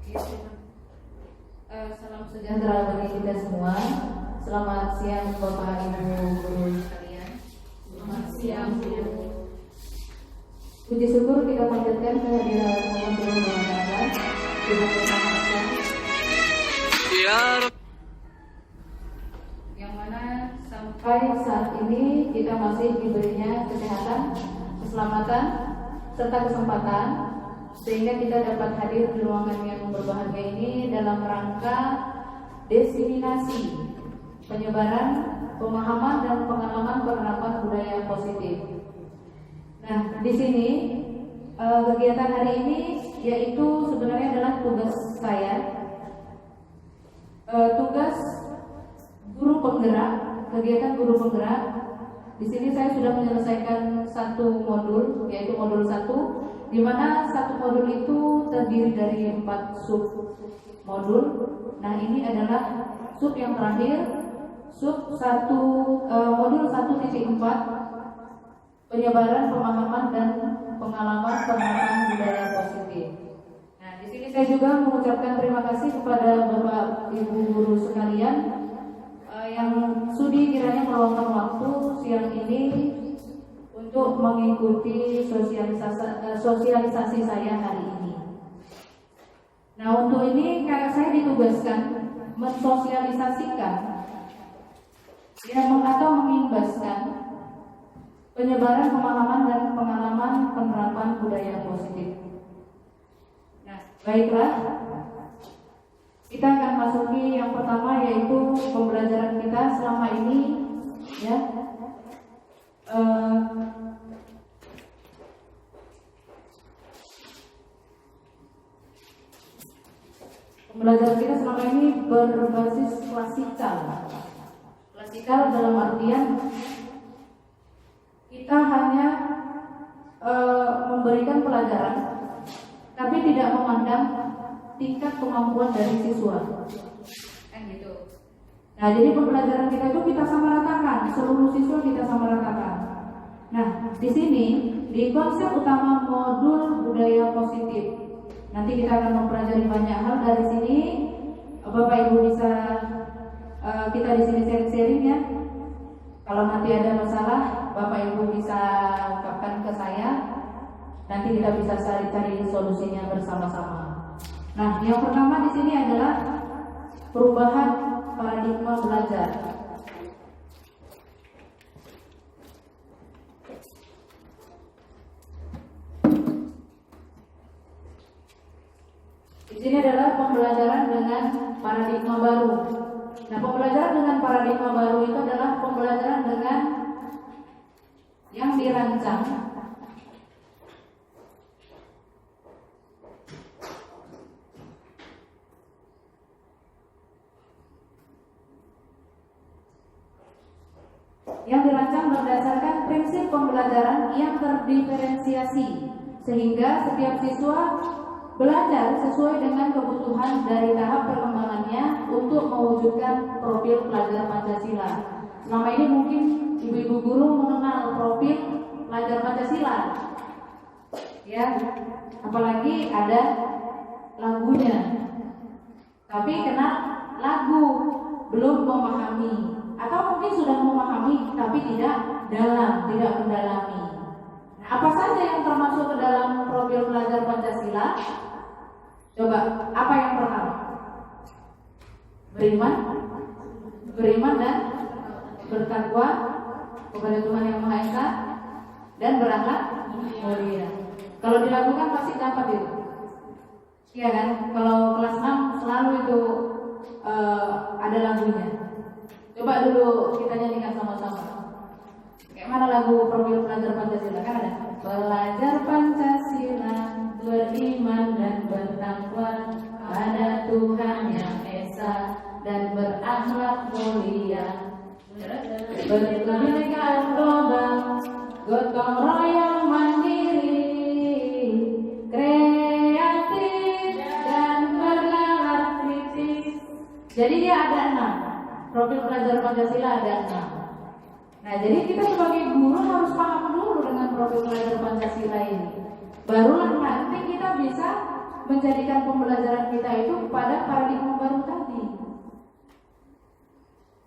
Salam sejahtera bagi kita semua. Selamat siang Bapak Ibu guru sekalian. Selamat siang Bu. Puji syukur kita panjatkan kehadiran Allah Subhanahu wa taala. Terima kasih. Yang mana sampai saat ini kita masih diberinya kesehatan, keselamatan, serta kesempatan sehingga kita dapat hadir di ruangan yang berbahagia ini dalam rangka diseminasi penyebaran pemahaman dan pengalaman penerapan budaya positif. Nah, di sini kegiatan hari ini yaitu sebenarnya adalah tugas saya, tugas guru penggerak, kegiatan guru penggerak. Di sini saya sudah menyelesaikan satu modul, yaitu modul 1, di mana satu modul itu terdiri dari 4 sub modul. Nah, ini adalah sub yang terakhir, sub 1, modul 1.4, penyebaran pemahaman dan pengalaman penerapan budaya positif. Nah, di sini saya juga mengucapkan terima kasih kepada Bapak Ibu guru sekalian yang sudi kiranya meluangkan waktu siang ini untuk mengikuti sosialisasi saya hari ini. Nah, untuk ini saya ditugaskan mensosialisasikan atau mengimbaskan penyebaran pemahaman dan pengalaman penerapan budaya positif. Nah, baiklah, kita akan masuki yang pertama, yaitu pembelajaran kita selama ini, ya. Pembelajaran kita selama ini berbasis klasikal. Klasikal dalam artian kita hanya memberikan pelajaran, tapi tidak memandang tingkat kemampuan dari siswa, kan gitu. Nah, jadi pembelajaran kita itu kita samaratakan, seluruh siswa kita samaratakan. Nah, di sini di konsep utama modul budaya positif, nanti kita akan mempelajari banyak hal dari sini. Bapak Ibu bisa kita di sini sharing-sharing ya. Kalau nanti ada masalah, Bapak Ibu bisa ungkapkan ke saya. Nanti kita bisa cari solusinya bersama-sama. Nah, yang pertama di sini adalah perubahan paradigma belajar. Di sini adalah pembelajaran dengan paradigma baru. Nah, pembelajaran dengan paradigma baru itu adalah pembelajaran dengan yang dirancang berdasarkan prinsip pembelajaran yang terdiferensiasi, sehingga setiap siswa belajar sesuai dengan kebutuhan dari tahap perkembangannya untuk mewujudkan profil pelajar Pancasila. Selama ini mungkin ibu-ibu guru mengenal profil pelajar Pancasila, ya, apalagi ada lagunya. Tapi kenal lagu, belum memahami, atau mungkin sudah memahami tapi tidak mendalami. Nah, apa saja yang termasuk ke dalam profil pelajar Pancasila? Coba, apa yang pertama? Beriman dan bertakwa kepada Tuhan Yang Maha Esa dan berakhlak mulia. Kalau dilakukan pasti dapat itu. Iya kan? Kalau kelas 6 selalu itu ada lagunya. Coba dulu kita nyanyikan sama-sama. Kayak mana lagu profil pelajar Pancasila? Kan ada. Pelajar Pancasila beriman dan bertakwa pada Tuhan Yang Esa dan berakhlak mulia, berkebinekaan global, gotong royong mandiri, kreatif dan bernalar kritis. Jadi dia ada 6. Profil pelajar Pancasila ada 6. Nah, jadi kita sebagai guru harus paham dulu dengan profil pelajar Pancasila ini. Barulah nanti kita bisa menjadikan pembelajaran kita itu pada paradigma baru tadi.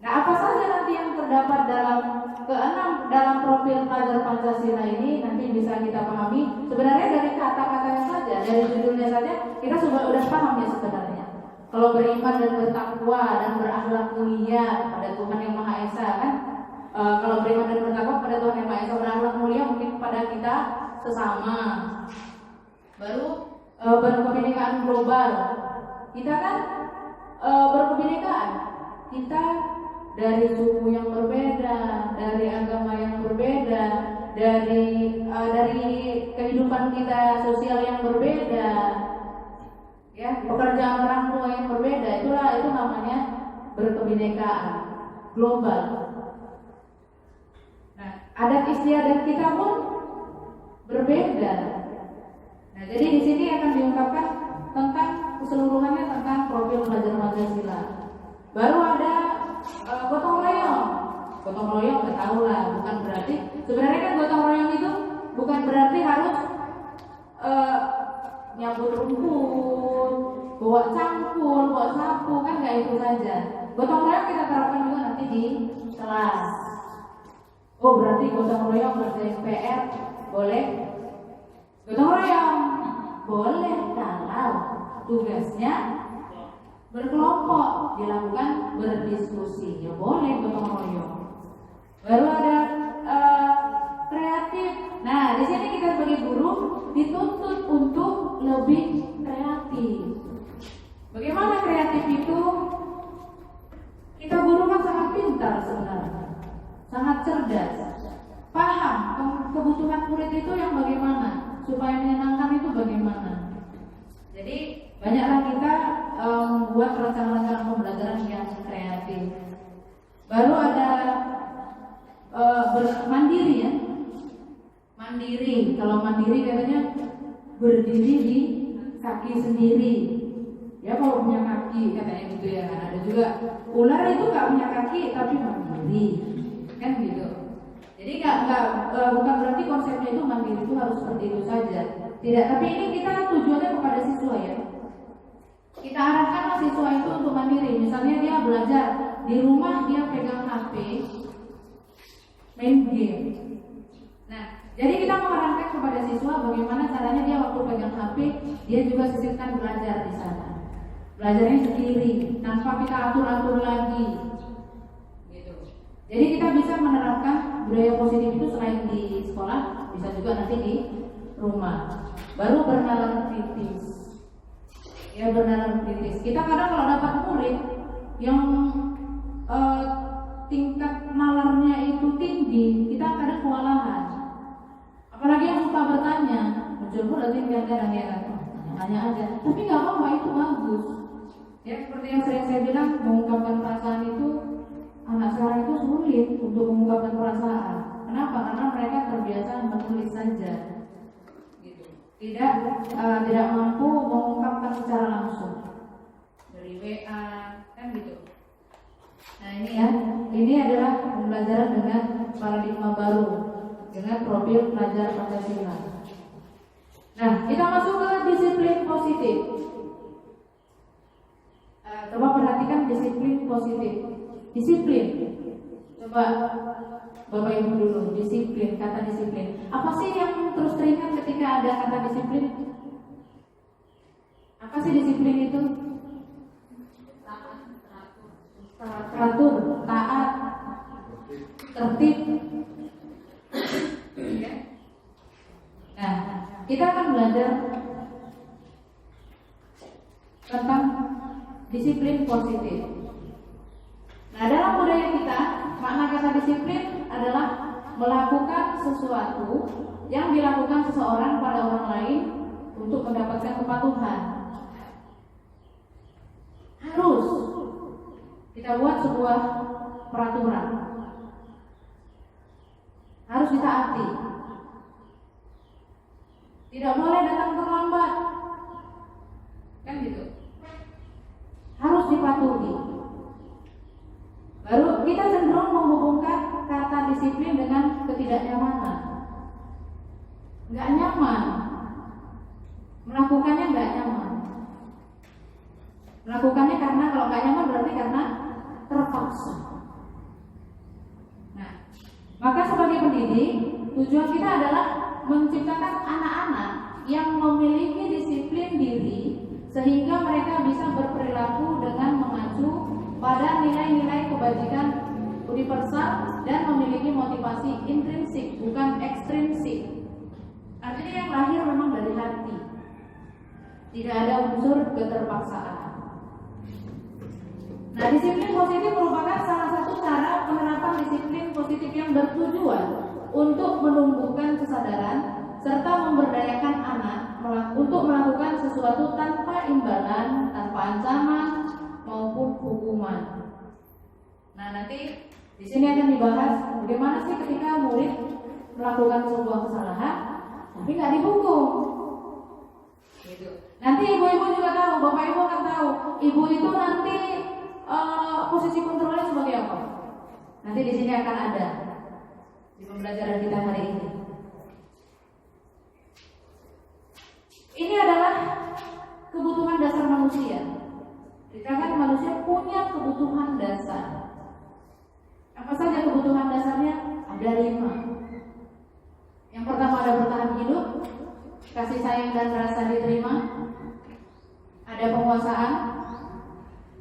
Nah, apa saja nanti yang terdapat dalam profil pelajar Pancasila ini nanti bisa kita pahami. Sebenarnya dari kata-katanya saja, dari judulnya saja kita sudah paham ya sebenarnya. Kalau beriman dan bertakwa dan berakhlak mulia pada Tuhan Yang Maha Esa kan? Kalau beriman dan bertakwa pada Tuhan Yang Maha Esa, berakhlak mulia mungkin pada kita sesama. Baru berkebinekaan global. Kita kan berkebinekaan. Kita dari suku yang berbeda, dari agama yang berbeda, dari kehidupan kita sosial yang berbeda, ya, pekerjaan orang tua yang berbeda, itu namanya berkebinekaan global. Nah, adat istiadat kita pun berbeda. Nah, jadi di sini akan diungkapkan tentang keseluruhannya tentang profil pelajar Pancasila. Baru ada gotong royong. Gotong royong kita tahu lah, bukan berarti sebenarnya kan gotong royong itu bukan berarti harus nyambut rumput, bawa cangkul, bawa sapu, kan nggak itu saja. Gotong royong kita terapkan juga nanti di kelas. Oh, berarti gotong royong ngerjain PR boleh? Gotong royong boleh kalau tugasnya berkelompok, dilakukan berdiskusi, ya boleh gotong royong. Baru ada kreatif. Nah, di sini kita sebagai guru dituntut untuk lebih kreatif. Bagaimana kreatif itu? Kita guru kan sangat pintar sebenarnya, sangat cerdas, paham kebutuhan murid itu yang bagaimana, supaya menyenangkan itu bagaimana. Jadi banyaklah kita membuat rencana-rencana pembelajaran yang kreatif. Baru ada mandiri ya. Mandiri. Kalau mandiri katanya berdiri di kaki sendiri. Ya kalau punya kaki katanya gitu ya. Ada juga ular itu nggak punya kaki tapi mandiri, kan gitu. Jadi bukan berarti konsepnya itu mandiri itu harus seperti itu saja. Tidak. Tapi ini kita tujuannya kepada siswa ya. Kita arahkan siswa itu untuk mandiri. Misalnya dia belajar di rumah, dia pegang HP, main game. Nah, jadi kita mengarahkan kepada siswa bagaimana caranya dia waktu pegang HP, dia juga sisipkan belajar di sana. Belajarnya sendiri, tanpa kita atur-atur lagi. Gitu. Jadi kita bisa menerapkan budaya positif itu selain di sekolah, bisa juga nanti di rumah. Baru bernalar kritis. Ya, bernalar kritis. Kita kadang kalau dapat murid yang tingkat nalarnya itu tinggi, kita kadang kewalahan. Apalagi yang suka bertanya, muncul pun nanti kadang-kadang ya kan, tanya aja. Tapi nggak apa-apa, itu bagus. Ya, seperti yang sering saya bilang, mengungkapkan perasaan itu anak sekarang itu sulit untuk mengungkapkan perasaan. Kenapa? Karena mereka terbiasa menulis saja. Tidak mampu mengungkapkan secara langsung dari WA kan gitu. Nah ini ya, ini adalah pembelajaran dengan paradigma baru, dengan profil pelajar Pancasila. Nah, kita masuk ke disiplin positif. Coba perhatikan disiplin positif. Disiplin. Coba Bapak Ibu dulu, disiplin, kata disiplin. Apa sih yang terus teringat ketika ada kata disiplin? Apa sih disiplin itu? Teratur, taat, tertib. Nah, kita akan belajar tentang disiplin positif. Nah, dalam budaya kita, makna kata disiplin adalah melakukan sesuatu yang dilakukan seseorang pada orang lain untuk mendapatkan kepatuhan. Harus kita buat sebuah peraturan, harus ditaati. Tidak boleh datang terlambat, kan gitu. Harus dipatuhi. Baru kita cenderung menghubungkan kata disiplin dengan ketidaknyamanan. Nggak nyaman, melakukannya nggak nyaman. Melakukannya karena kalau nggak nyaman berarti karena terpaksa. Nah, maka sebagai pendidik, tujuan kita adalah menciptakan anak-anak yang memiliki disiplin diri sehingga mereka bisa berperilaku dengan mengacu pada nilai-nilai kebajikan universal dan memiliki motivasi intrinsik bukan ekstrinsik. Artinya yang lahir memang dari hati. Tidak ada unsur keterpaksaan. Nah, disiplin positif merupakan salah satu cara penerapan disiplin positif yang bertujuan untuk menumbuhkan kesadaran serta memberdayakan anak untuk melakukan sesuatu tanpa imbalan, tanpa ancaman maupun hukuman. Nah, nanti di sini akan dibahas bagaimana sih ketika murid melakukan sebuah kesalahan tapi nggak dihukum. Gitu. Nanti ibu-ibu juga tahu, bapak ibu akan tahu, ibu itu nanti posisi kontrolnya sebagai apa? Nanti di sini akan ada di pembelajaran kita hari ini. Ini adalah kebutuhan dasar manusia. Dikatakan manusia punya kebutuhan dasar. Apa saja kebutuhan dasarnya? Ada 5. Yang pertama ada bertahan hidup, kasih sayang dan rasa diterima, ada penguasaan,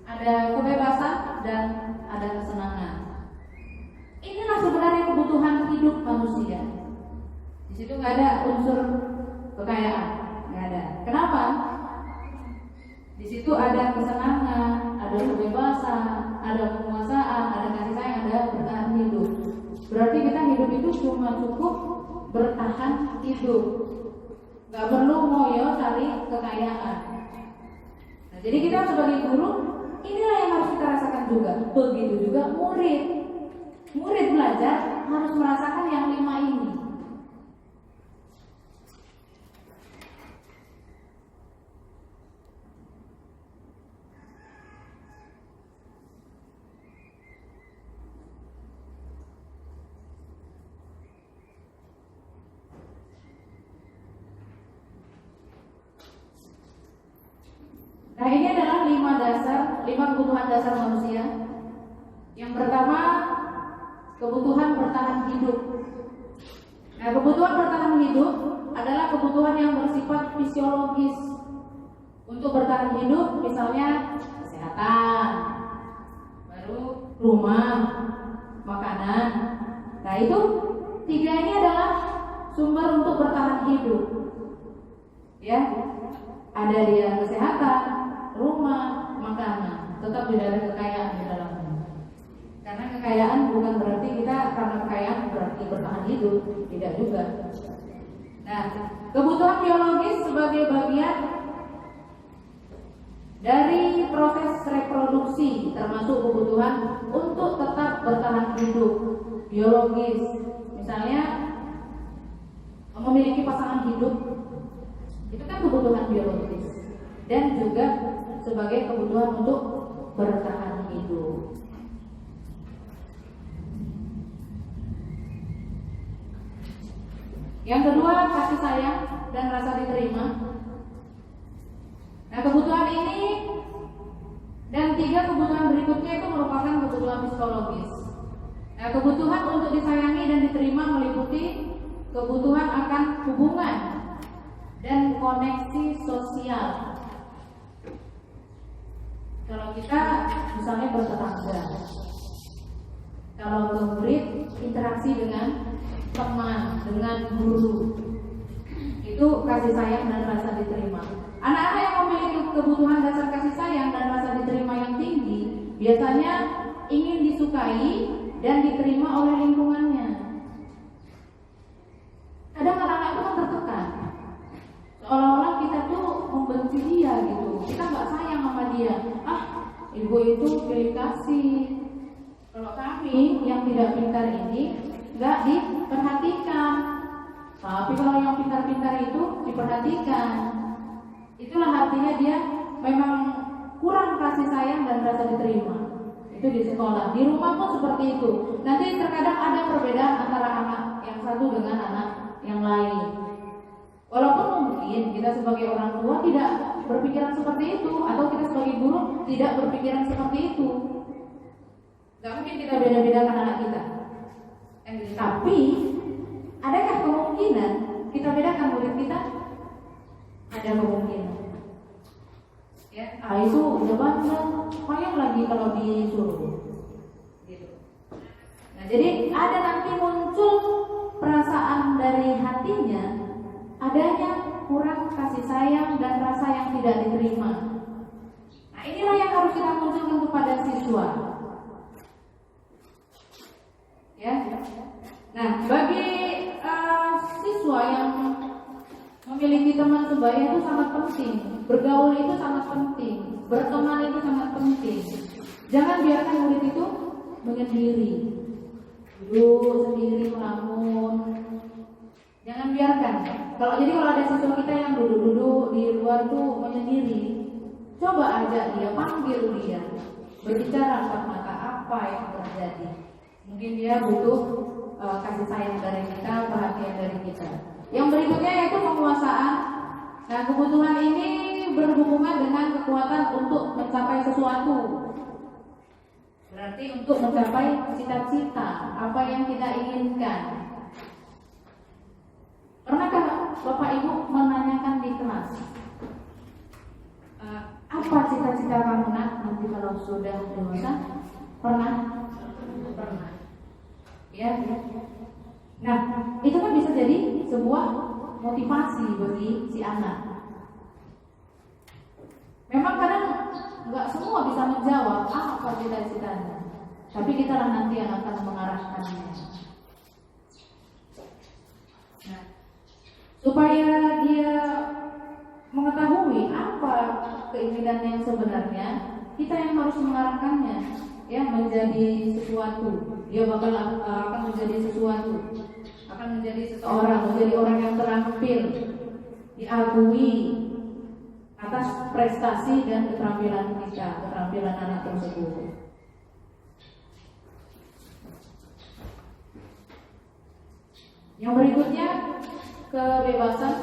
ada kebebasan, dan ada kesenangan. Inilah sebenarnya kebutuhan hidup manusia. Di situ nggak ada unsur kekayaan, nggak ada. Kenapa? Di situ ada kesenangan, ada kebebasan, ada penguasaan, ada kasih sayang, ada bertahan hidup. Berarti kita hidup itu cuma cukup bertahan hidup, nggak perlu ngoyo cari kekayaan. Nah, jadi kita sebagai guru, inilah yang harus kita rasakan juga. Begitu juga murid. Murid belajar harus merasakan yang 5 ini. Nah, ini adalah 5 kebutuhan dasar manusia. Yang pertama, kebutuhan bertahan hidup. Nah, kebutuhan bertahan hidup adalah kebutuhan yang bersifat fisiologis. Untuk bertahan hidup, misalnya kesehatan, baru rumah, makanan. Nah, itu 3 ini adalah sumber untuk bertahan hidup. Ya, ada dia kesehatan, rumah, makanan, tetap tidak ada kekayaan di dalamnya. Karena kekayaan bukan berarti kita karena kekayaan berarti bertahan hidup, tidak juga. Nah, kebutuhan biologis sebagai bagian dari proses reproduksi, termasuk kebutuhan untuk tetap bertahan hidup biologis. Misalnya memiliki pasangan hidup, itu kan kebutuhan biologis dan juga sebagai kebutuhan untuk bertahan hidup. Yang kedua, kasih sayang dan rasa diterima. Nah, kebutuhan ini dan 3 kebutuhan berikutnya itu merupakan kebutuhan psikologis. Nah, kebutuhan untuk disayangi dan diterima meliputi kebutuhan akan hubungan dan koneksi sosial. Kalau kita misalnya bertetangga, kalau ke murid interaksi dengan teman, dengan guru, itu kasih sayang dan rasa diterima. Anak-anak yang memiliki kebutuhan dasar kasih sayang dan rasa diterima yang tinggi biasanya ingin disukai dan diterima oleh lingkungannya. Kadang anak-anak itu kan tertekan, seolah-olah kita tuh membenci dia gitu, kita nggak sayang sama dia. Ibu itu pilih kasih. Kalau kami yang tidak pintar ini nggak diperhatikan, tapi kalau yang pintar-pintar itu diperhatikan. Itulah artinya dia memang kurang kasih sayang dan rasa diterima. Itu di sekolah, di rumah pun seperti itu. Nanti terkadang ada perbedaan antara anak yang satu dengan anak yang lain. Walaupun mungkin kita sebagai orang tua tidak berpikiran seperti itu, atau kita sebagai guru tidak berpikiran seperti itu. Gak mungkin kita beda-bedakan anak kita. Tapi adakah kemungkinan kita bedakan murid kita? Ada kemungkinan. Ya, itu udah bandel, payah lagi kalau disuruh. Gitu. Nah, jadi ada nanti muncul perasaan dari hatinya, adanya kurang kasih sayang dan rasa yang tidak diterima. Nah, inilah yang harus kita munculkan kepada siswa. Ya. Nah, bagi siswa yang memiliki teman sebaya itu sangat penting. Bergaul itu sangat penting. Berteman itu sangat penting. Jangan biarkan murid itu menyendiri, duduk sendiri melamun. Jangan biarkan. Kalau ada siswa kita yang duduk-duduk di luar tuh menyendiri, coba ajak dia, panggil dia, berbicara empat mata apa yang terjadi. Mungkin dia butuh kasih sayang dari kita, perhatian dari kita. Yang berikutnya yaitu penguasaan. Nah, kebutuhan ini berhubungan dengan kekuatan untuk mencapai sesuatu. Berarti untuk mencapai cita-cita, apa yang kita inginkan. Pernahkah Bapak Ibu menanyakan di kelas, apa cita-cita kamu nak nanti kalau sudah dewasa? Pernah? Pernah. Ya. Nah, itu kan bisa jadi sebuah motivasi bagi si anak. Memang kadang nggak semua bisa menjawab apa cita-citanya, tapi kita lah nanti yang akan mengarahkannya. Nah, supaya dia mengetahui apa keinginan yang sebenarnya, kita yang harus mengarahkannya, ya, menjadi sesuatu. Dia bakal akan menjadi sesuatu, akan menjadi seseorang, menjadi orang yang terampil, diakui atas prestasi dan keterampilan kita, keterampilan anak tersebut. Yang berikutnya, kebebasan.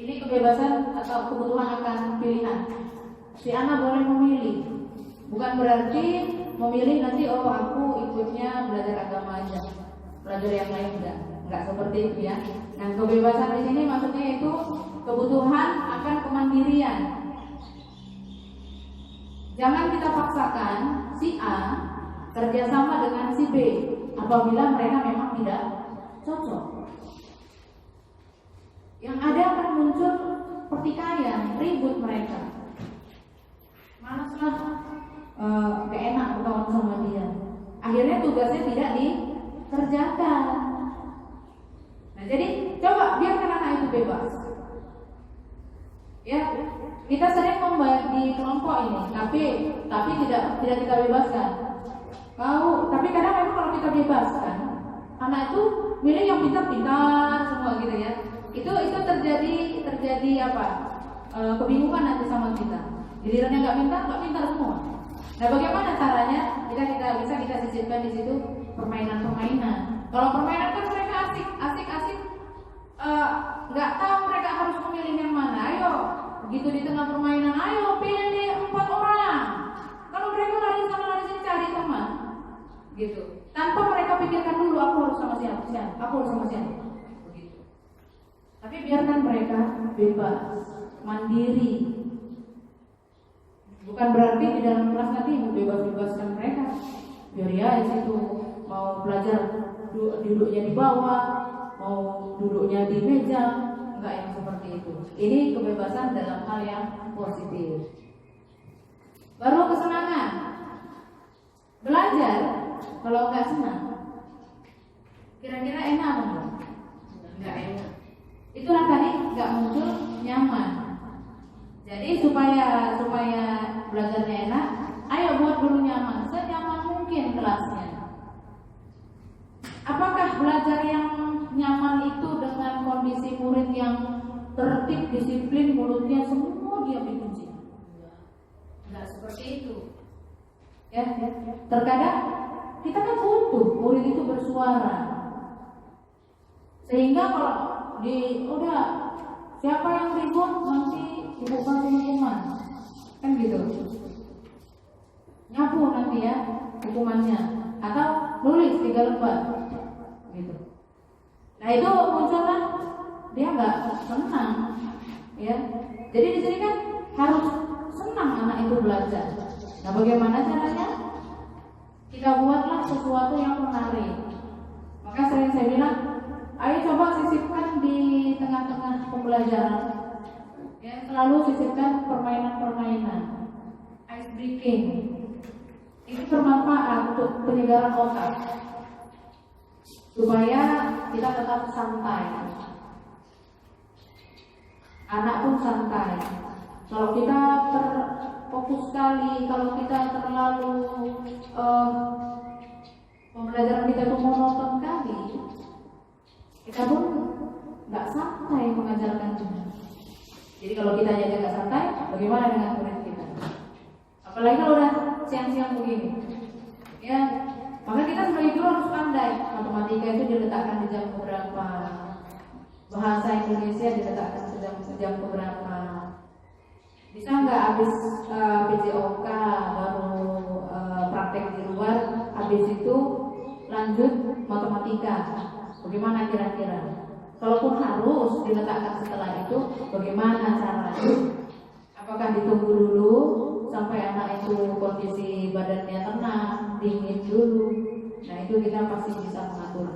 Ini kebebasan atau kebutuhan akan pilihan. Si anak boleh memilih. Bukan berarti memilih nanti aku ikutnya belajar agama aja, belajar yang lain enggak seperti itu ya. Nah, kebebasan di sini maksudnya itu kebutuhan akan kemandirian. Jangan kita paksakan si A kerjasama dengan si B apabila mereka memang tidak cocok. Yang ada akan muncul pertikaian, ribut mereka. Malaslah, gak enak berkawan sama dia. Akhirnya tugasnya tidak dikerjakan. Nah, jadi coba biarkan anak itu bebas. Ya, kita sering membagi kelompok ini, tapi tidak kita bebaskan. Tapi kadang memang kalau kita bebaskan, anak itu milih yang pintar-pintar semua gitu ya. Itu terjadi apa? Kebingungan nanti sama kita. Gilirannya nggak pintar semua. Nah, bagaimana caranya? Bisa kita sisipkan di situ permainan-permainan. Kalau permainan kan mereka asik, nggak tahu mereka harus memilih yang mana. Ayo, begitu di tengah permainan, ayo pilih 4 orang. Kalau mereka lari sana lari sini cari teman, gitu. Tanpa mereka pikirkan dulu aku harus sama siapa, aku harus sama siapa. Begitu. Tapi biarkan mereka bebas, mandiri. Bukan berarti di dalam kelas nanti bebas-bebaskan mereka. Biar ya di situ mau belajar duduknya di bawah, mau duduknya di meja, enggak yang seperti itu. Ini kebebasan dalam hal yang positif. Baru kesenangan. Belajar kalau enggak senang, kira-kira enak enggak? Enggak enak. Itulah tadi enggak muncul nyaman. Jadi supaya belajarnya enak, ayo buat guru nyaman, senyaman mungkin kelasnya. Apakah belajar yang nyaman itu dengan kondisi murid yang tertib, disiplin, mulutnya semua dia dikunci? Enggak seperti itu. Ya. Terkadang kita kan butuh murid itu bersuara. Sehingga kalau udah siapa yang ribut nanti ibu kasih hukuman, kan gitu. Nyapu nanti ya hukumannya, atau nulis 3 lembar, gitu. Nah itu muncullah dia nggak senang, ya. Jadi di sini kan harus senang anak itu belajar. Nah bagaimana caranya? Kita buatlah sesuatu yang menarik. Maka sering saya bilang, ayo coba sisipkan di tengah-tengah pembelajaran, ya, selalu sisipkan permainan-permainan, ice breaking. Ini bermanfaat untuk penyegaran otak, supaya kita tetap santai. Anak pun santai. Kalau kita terfokus sekali, kalau kita terlalu pembelajaran kita itu monoton kali, kita pun nggak santai mengajarkannya. Jadi kalau kita aja nggak santai, bagaimana dengan murid kita? Apalagi kalau udah siang-siang begini, ya. Maka kita sebagai guru harus pandai. Matematika itu diletakkan di jam berapa, bahasa Indonesia diletakkan di jam berapa. Bisa nggak habis PJOK baru praktek di luar, habis itu lanjut matematika? Bagaimana kira-kira? Kalaupun harus diletakkan setelah itu, bagaimana caranya? Apakah ditunggu dulu sampai anak itu kondisi badannya tenang, dingin dulu? Nah itu kita pasti bisa mengatur.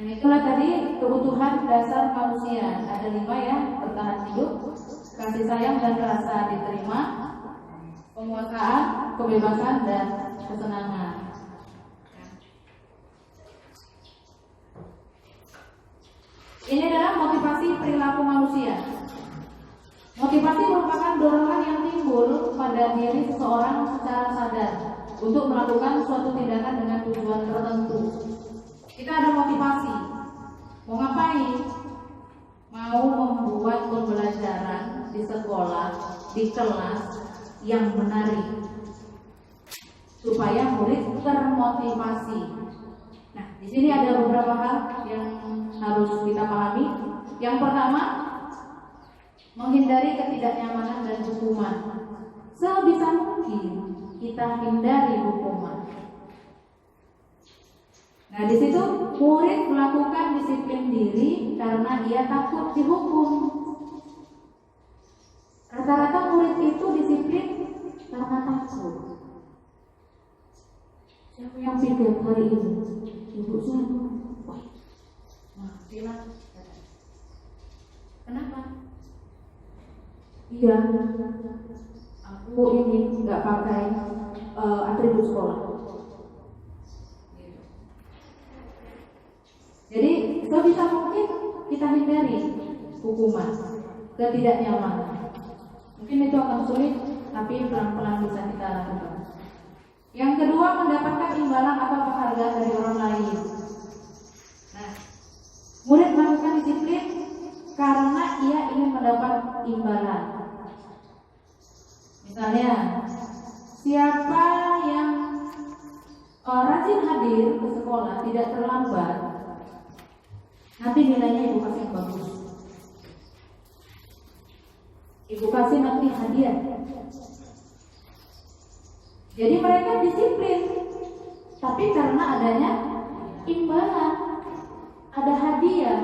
Nah itulah tadi kebutuhan dasar manusia. Ada 5 ya: bertahan hidup, kasih sayang dan rasa diterima, penguasaan, kebebasan dan kesenangan. Ini adalah motivasi perilaku manusia. Motivasi merupakan dorongan yang timbul pada diri seseorang secara sadar untuk melakukan suatu tindakan dengan tujuan tertentu. Kita ada motivasi, mau ngapain? Mau membuat pembelajaran di sekolah, di kelas yang menarik, supaya murid termotivasi. Nah, di sini ada beberapa hal yang harus kita pahami. Yang pertama, menghindari ketidaknyamanan dan hukuman. Sebisa mungkin kita hindari hukuman. Nah, di situ murid melakukan disiplin diri karena ia takut dihukum. Rata-rata murid itu disiplin karena takut. Siapa yang pikir hari ini? Ibu saya. Wah, matilah. Kenapa? Iya, aku ini nggak pakai atribut sekolah. Jadi sebisa mungkin kita hindari hukuman, ketidaknyamanan. Mungkin itu akan sulit, tapi pelan-pelan bisa kita lakukan. Yang kedua, mendapatkan imbalan atau penghargaan dari orang lain. Nah, murid melakukan disiplin karena ia ingin mendapat imbalan. Misalnya, siapa yang rajin hadir ke sekolah, tidak terlambat, nanti nilainya ibu kasih yang bagus. Ibu kasih nanti hadiah. Jadi mereka disiplin, tapi karena adanya imbalan, ada hadiah.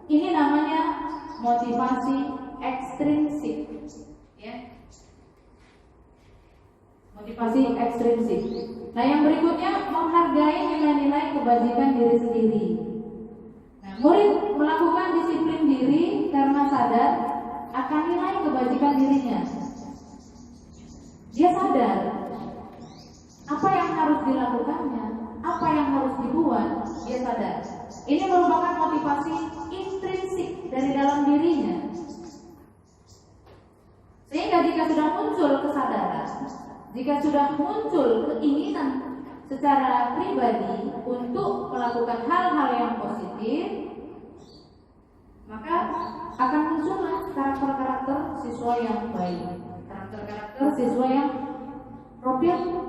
Ini namanya motivasi ekstrinsik, ya. Motivasi ekstrinsik. Nah, yang berikutnya, menghargai nilai-nilai kebajikan diri sendiri. Murid melakukan disiplin diri karena sadar akan nilai kebajikan dirinya. Dia sadar apa yang harus dilakukannya, apa yang harus dibuat, dia sadar. Ini merupakan motivasi intrinsik dari dalam dirinya. Sehingga jika sudah muncul kesadaran, jika sudah muncul keinginan secara pribadi untuk melakukan hal-hal yang positif, maka akan muncullah karakter-karakter siswa yang baik, karakter-karakter siswa yang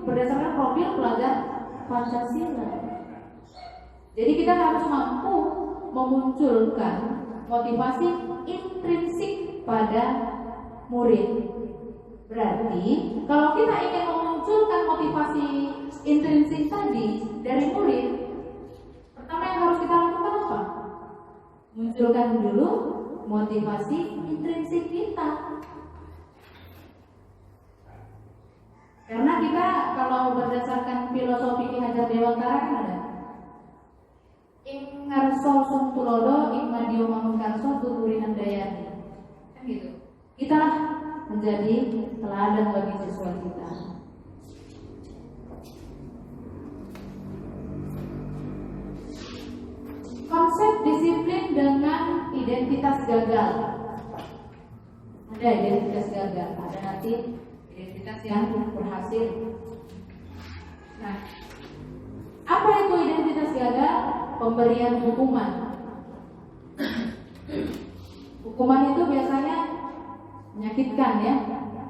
berdasarkan profil pelajar Pancasila. Jadi kita harus mampu memunculkan motivasi intrinsik pada murid. Berarti kalau kita ingin memunculkan motivasi intrinsik tadi dari murid, pertama yang harus kita lakukan apa? Munculkan dulu motivasi intrinsik kita. Karena kita kalau berdasarkan filosofi Ki Hajar Dewantara kan ada ing ngarso sung tulodo ing madio mangunkarso tuturin andayani. Kan gitu. Kita menjadi teladan bagi siswa kita. Konsep disiplin dengan identitas gagal. Ada identitas gagal, ada nanti identitas yang berhasil. Nah, apa itu identitas gagal? Pemberian hukuman. Hukuman itu biasanya menyakitkan ya,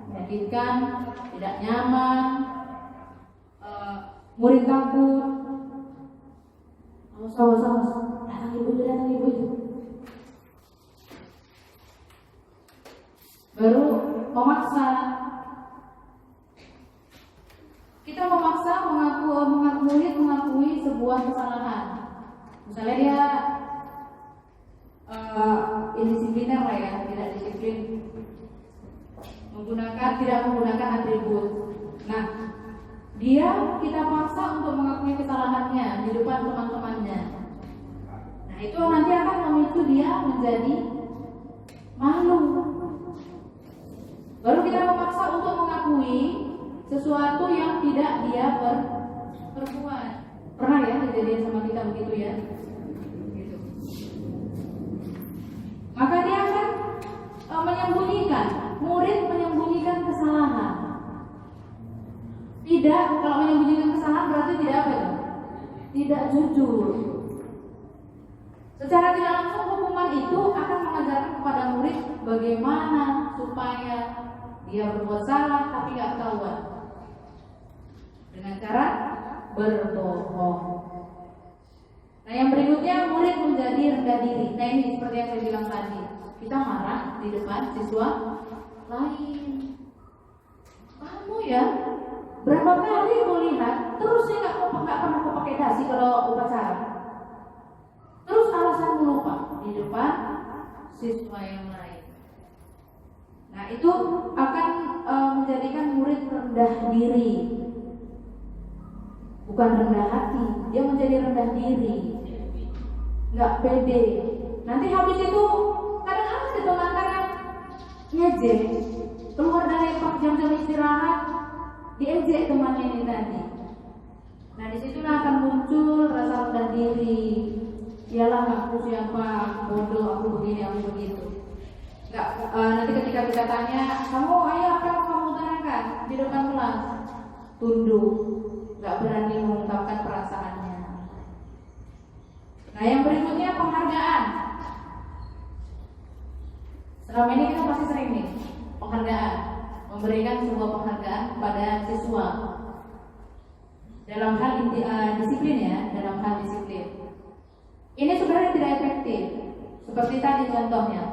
menyakitkan, tidak nyaman, murid takut. Awas, datang ibu itu. Baru memaksa. Kita memaksa murid mengakui sebuah kesalahan. Misalnya dia indisipliner lah ya, tidak disiplin, tidak menggunakan atribut. Nah, kita paksa untuk mengakui kesalahannya di depan teman-temannya. Nah, itu nanti akan memicu dia menjadi malu. Baru kita memaksa untuk mengakui sesuatu yang tidak dia perbuat. Pernah ya kejadian sama kita begitu ya? Gitu. Maka dia akan murid menyembunyikan kesalahan. Tidak, kalau menyembunyikan kesalahan berarti tidak apa ya? Tidak jujur. Secara tidak langsung hukuman itu akan mengajarkan kepada murid bagaimana supaya dia berbuat salah tapi nggak ketahuan. Dengan cara berbohong. Nah, yang berikutnya murid menjadi rendah diri. Nah, ini seperti yang saya bilang tadi. Kita marah di depan siswa lain. Kamu ya, berapa kali melihat terus saya nggak pernah kau pakai dasi kalau upacara. Terus alasan lupa di depan siswa yang lain. Nah, itu akan menjadikan murid rendah diri. Bukan rendah hati, dia menjadi rendah diri, nggak pede. Nanti habis itu kadang ada sih teman yang ngejek, keluar dari jam-jam istirahat, diejek temannya ini tadi. Nah, disitulah akan muncul rasa rendah diri. Iyalah aku siapa, bodoh, aku begini, aku begitu. Nanti ketika kita tanya, kamu ayo apa yang kamu utarakan di depan kelas, tunduk. Gak berani mengungkapkan perasaannya. Nah, yang berikutnya penghargaan. Selama ini kita pasti sering nih penghargaan, memberikan sebuah penghargaan kepada siswa dalam hal disiplin ya, dalam hal disiplin. Ini sebenarnya tidak efektif. Seperti tadi contohnya,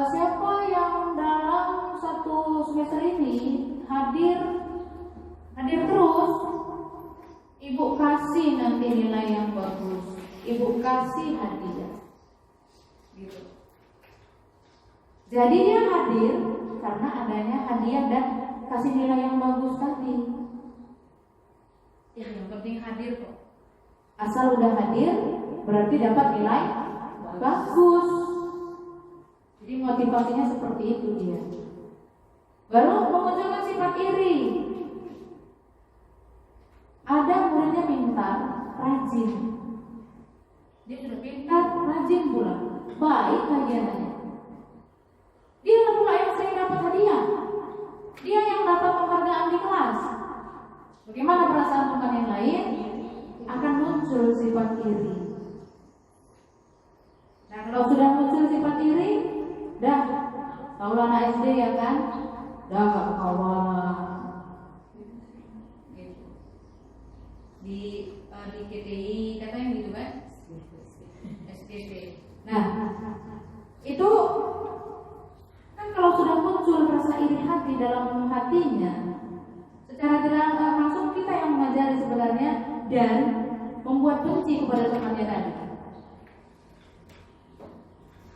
siapa yang dalam satu semester ini hadir terus, ibu kasih nanti nilai yang bagus, ibu kasih hadiah. Gitu. Jadi dia hadir karena adanya hadiah dan kasih nilai yang bagus tadi. Ya, yang penting hadir kok. Asal udah hadir berarti dapat nilai bagus. Jadi motivasinya seperti itu dia. Baru memunculkan sifat iri. Ada muridnya pintar, rajin. Dia sudah pintar, rajin pula, baik kajiannya. Dia pula yang sering dapat hadiah. Dia yang dapat penghargaan di kelas. Bagaimana perasaan teman yang lain? Akan muncul sifat iri. Nah, kalau Kalau sudah muncul sifat iri, dah, kalau anak SD ya kan, dah gak kawan. Gitu. Di KTI katanya gitu kan, SKP. Nah, itu kan kalau sudah muncul rasa iri hati dalam hatinya, secara tidak langsung kita yang mengajari sebenarnya dan membuat benci kepada temannya tadi.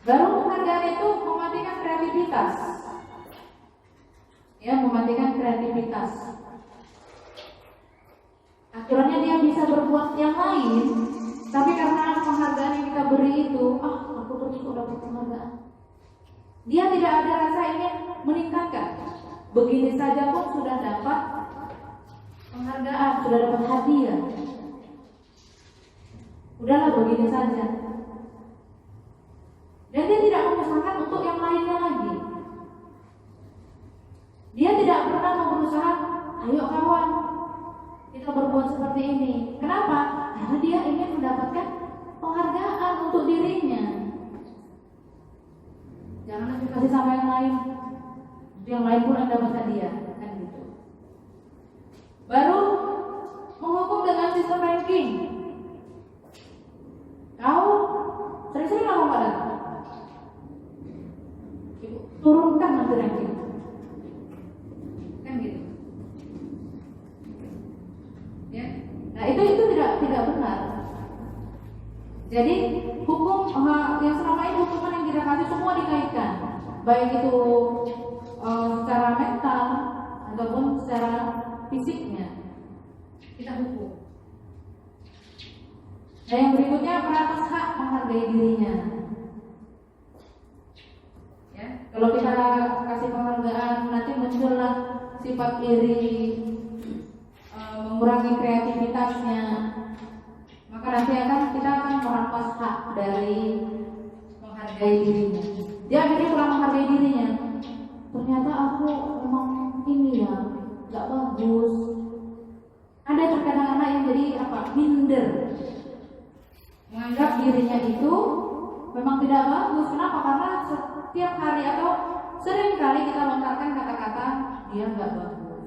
Baru penghargaan itu mematikan kreativitas, ya, mematikan kreativitas. Akhirnya dia bisa berbuat yang lain, tapi karena penghargaan yang kita beri itu, aku terus kok dapat penghargaan. Dia tidak ada rasa ingin meningkatkan. Begini saja pun sudah dapat penghargaan, sudah dapat hadiah. Udahlah begini saja. Dan dia tidak mengusahakan untuk yang lainnya lagi. Dia tidak pernah berusaha, ayo kawan, kita berbuat seperti ini. Kenapa? Karena dia ingin mendapatkan penghargaan untuk dirinya. Jangan kasih sama yang lain, yang lain pun yang dapat hadiah, kan gitu. Baru menghukum dengan sistem ranking. Kau sering-sering lama pada turunkan nanti ranking, kan gitu. Ya, nah itu tidak benar. Jadi hukum yang selama ini hukuman yang kita kasih semua dikaitkan, baik itu secara mental ataupun secara fisiknya kita hukum. Nah yang berikutnya meratas hak menghargai dirinya. Ya, kalau kita kasih penghargaan nanti muncullah sifat iri, mengurangi kreativitasnya, maka nanti kita akan merampas hak dari menghargai dirinya. Dia akhirnya kurang menghargai dirinya. Ternyata aku memang ini ya, gak bagus. Ada terkadang anak yang jadi minder, menganggap dirinya itu memang tidak bagus. Kenapa? Karena setiap hari atau sering kali kita lontarkan kata-kata dia gak bagus,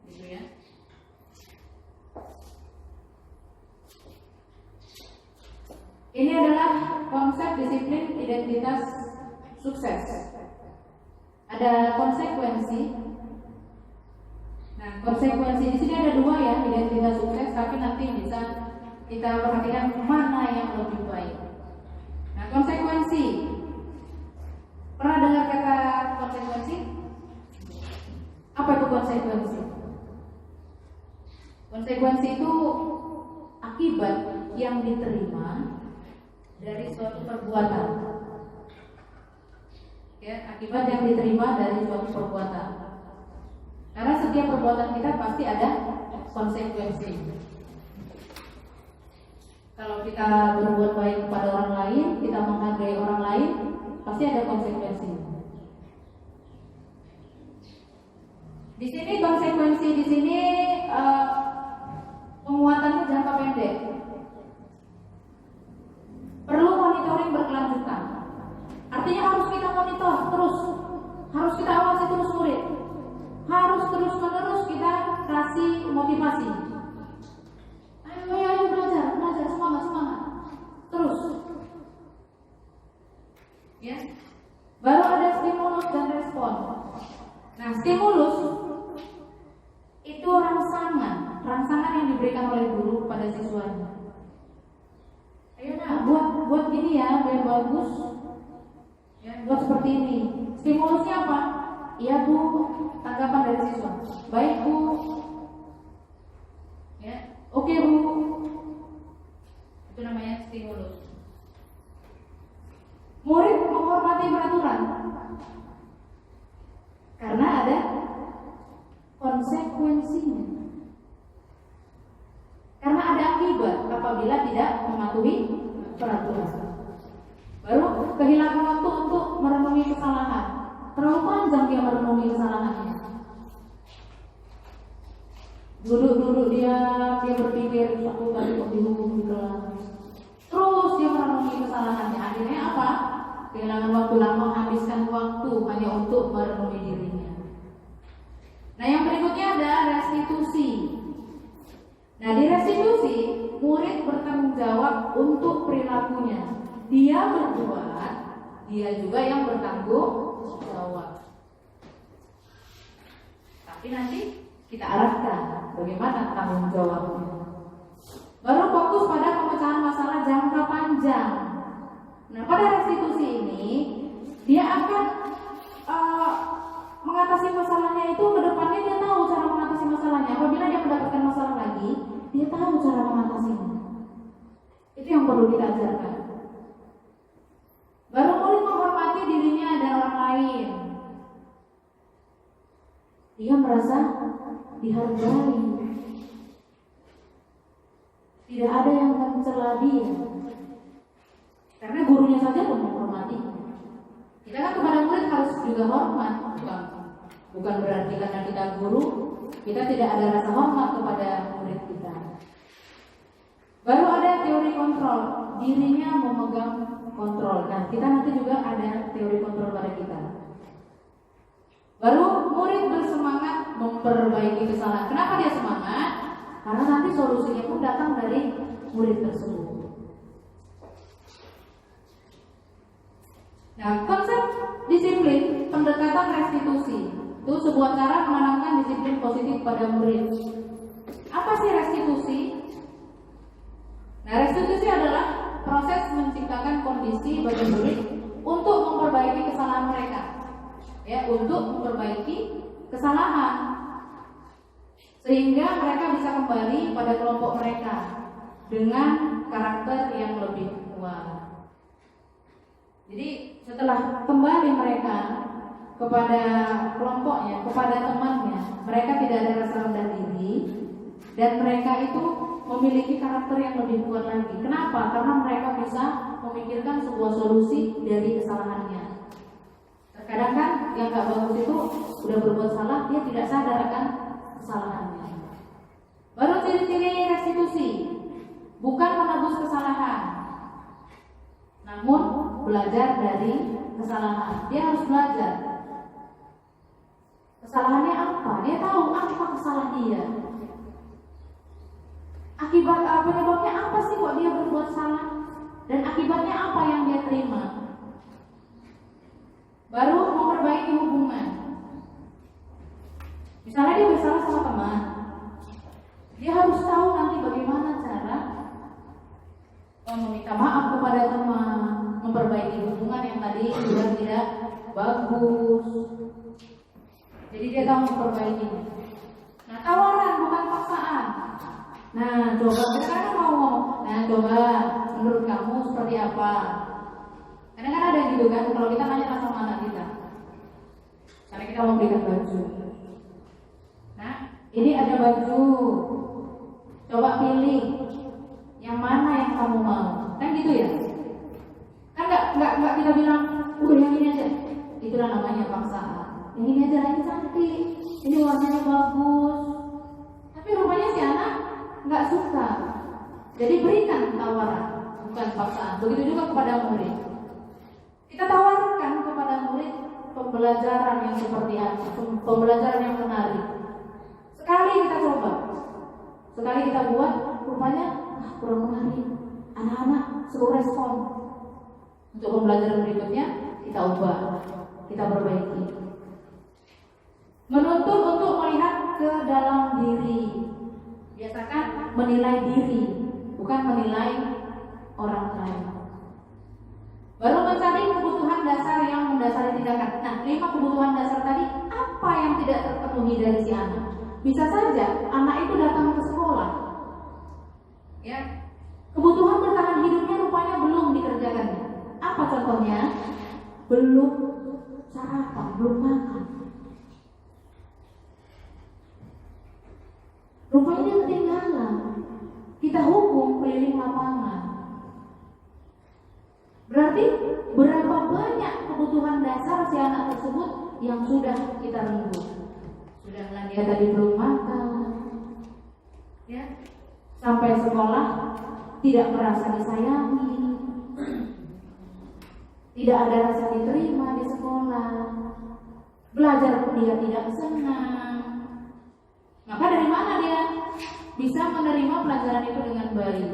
gitu ya. Ini adalah konsep disiplin identitas sukses. Ada konsekuensi. Nah, konsekuensi di sini ada dua ya, identitas sukses, tapi nanti bisa kita perhatikan mana yang lebih baik. Nah, konsekuensi. Pernah dengar kata konsekuensi? Apa itu konsekuensi? Konsekuensi itu akibat yang diterima dari suatu perbuatan. Ya, akibat yang diterima dari suatu perbuatan. Karena setiap perbuatan kita pasti ada konsekuensi. Kalau kita berbuat baik kepada orang lain, kita menghargai orang lain, pasti ada konsekuensi. Di sini konsekuensi penguatannya jangka pendek. Perlu monitoring berkelanjutan. Artinya harus kita monitor terus, harus kita awasi terus murid, harus terus menerus kita kasih motivasi. Ayo belajar, semangat, terus. Ya, baru ada stimulus dan respon. Nah, stimulus itu rangsangan yang diberikan oleh guru kepada siswanya. Ayo buat gini ya, biar bagus. Ya, buat seperti ini. Stimulusnya apa? Iya Bu, tanggapan dari siswa. Baik Bu. Ya, oke Bu. Itu namanya stimulus. Murid menghormati peraturan karena ada konsekuensinya. Karena ada akibat apabila tidak mematuhi peraturan. Baru kehilangan waktu untuk merenungi kesalahan. Terlalu panjang dia merenungi kesalahannya. Duduk dia berpikir, aku tadi kok dihukum di kelas. Terus dia merenungi kesalahannya. Akhirnya apa? kehilangan waktu lama, menghabiskan waktu hanya untuk merenungi dirinya. Nah, yang berikutnya ada restitusi. Nah, di restitusi, murid bertanggung jawab untuk perilakunya. Dia berbuat, dia juga yang bertanggung jawab. Tapi nanti kita arahkan bagaimana tanggung jawabnya. Baru fokus pada pemecahan masalah jangka panjang. Nah, pada restitusi ini dia akan mengatasi masalahnya itu ke depannya, dia tahu cara mengatasi masalahnya. Apabila dia mendapatkan masalah lagi, dia tahu cara mengatasinya. Itu yang perlu kita ajarkan. Baru murid menghormati dirinya dan orang lain. Dia merasa dihargai. Tidak ada yang mencela dia. Karena gurunya saja pun menghormati. Kita kan kepada murid harus juga hormat. Bukan berarti karena kita guru, kita tidak ada rasa hormat kepada murid kita. Baru ada teori kontrol. Dirinya memegang kontrol. Nah, kita nanti juga ada teori kontrol pada kita. Baru murid bersemangat memperbaiki kesalahan. Kenapa dia semangat? Karena nanti solusinya pun datang dari murid tersebut. Nah, konsep disiplin pendekatan restitusi itu sebuah cara menanamkan disiplin positif pada murid. Apa sih restitusi? Nah, restitusi adalah proses menciptakan kondisi bagi murid untuk memperbaiki kesalahan mereka. Ya, untuk memperbaiki kesalahan sehingga mereka bisa kembali pada kelompok mereka dengan karakter yang lebih kuat. Jadi setelah kembali mereka kepada kelompoknya, kepada temannya, mereka tidak ada rasa rendah diri dan mereka itu memiliki karakter yang lebih kuat lagi. Kenapa? Karena mereka bisa memikirkan sebuah solusi dari kesalahannya. Terkadang kan yang gak bagus itu sudah berbuat salah, dia tidak sadar akan kesalahannya. Baru ciri-ciri restitusi, bukan menebus kesalahan, namun belajar dari kesalahan. Dia harus belajar kesalahannya apa, dia tahu apa kesalahan dia, akibat penyebabnya apa sih kok dia berbuat salah, dan akibatnya apa yang dia terima. Baru memperbaiki hubungan. Misalnya dia bersalah sama teman, dia harus tahu nanti bagaimana cara meminta maaf kepada teman, memperbaiki hubungan yang tadi sudah tidak bagus. Jadi dia tahu memperbaikinya. Nah, tawaran bukan paksaan. Nah, coba kita kan mau ngomong. Nah, coba menurut kamu seperti apa? Karena kan ada gitu kan, kalau kita nanya sama anak kita, karena kita mau berikan baju. Nah, ini ada baju, coba pilih yang mana yang kamu mau, kan gitu ya? Kan nggak kita bilang, udah yang ini aja, itulah namanya paksaan. Yang ini aja, ini cantik, ini warnanya bagus, tapi rupanya si anak nggak suka. Jadi berikan tawaran, bukan paksaan. Begitu juga kepada murid. Kita tawarkan kepada murid pembelajaran yang seperti apa, pembelajaran yang menarik. Sekali kita coba, sekali kita buat, rupanya kurang menarik. Anak-anak suruh respon. Untuk pembelajaran berikutnya kita ubah, kita perbaiki. Menuntut untuk melihat ke dalam diri. Biasakan menilai diri, bukan menilai orang lain. Baru mencari kebutuhan dasar yang mendasari tindakan. Nah, 5 kebutuhan dasar tadi, apa yang tidak terpenuhi dari si anak? Bisa saja anak itu datang ke sekolah, ya, kebutuhan bertahan hidupnya rupanya belum dikerjakannya. Apa contohnya? Belum sarapan, belum makan. Rupanya ketinggalan. Kita hukum keliling lapangan. Berarti berapa banyak kebutuhan dasar si anak tersebut yang sudah kita renggut? Sudah dia tadi belum makan, ya, sampai sekolah tidak merasa disayangi, tidak ada rasa diterima di sekolah, belajar pun dia tidak senang. Maka dari mana dia bisa menerima pelajaran itu dengan baik?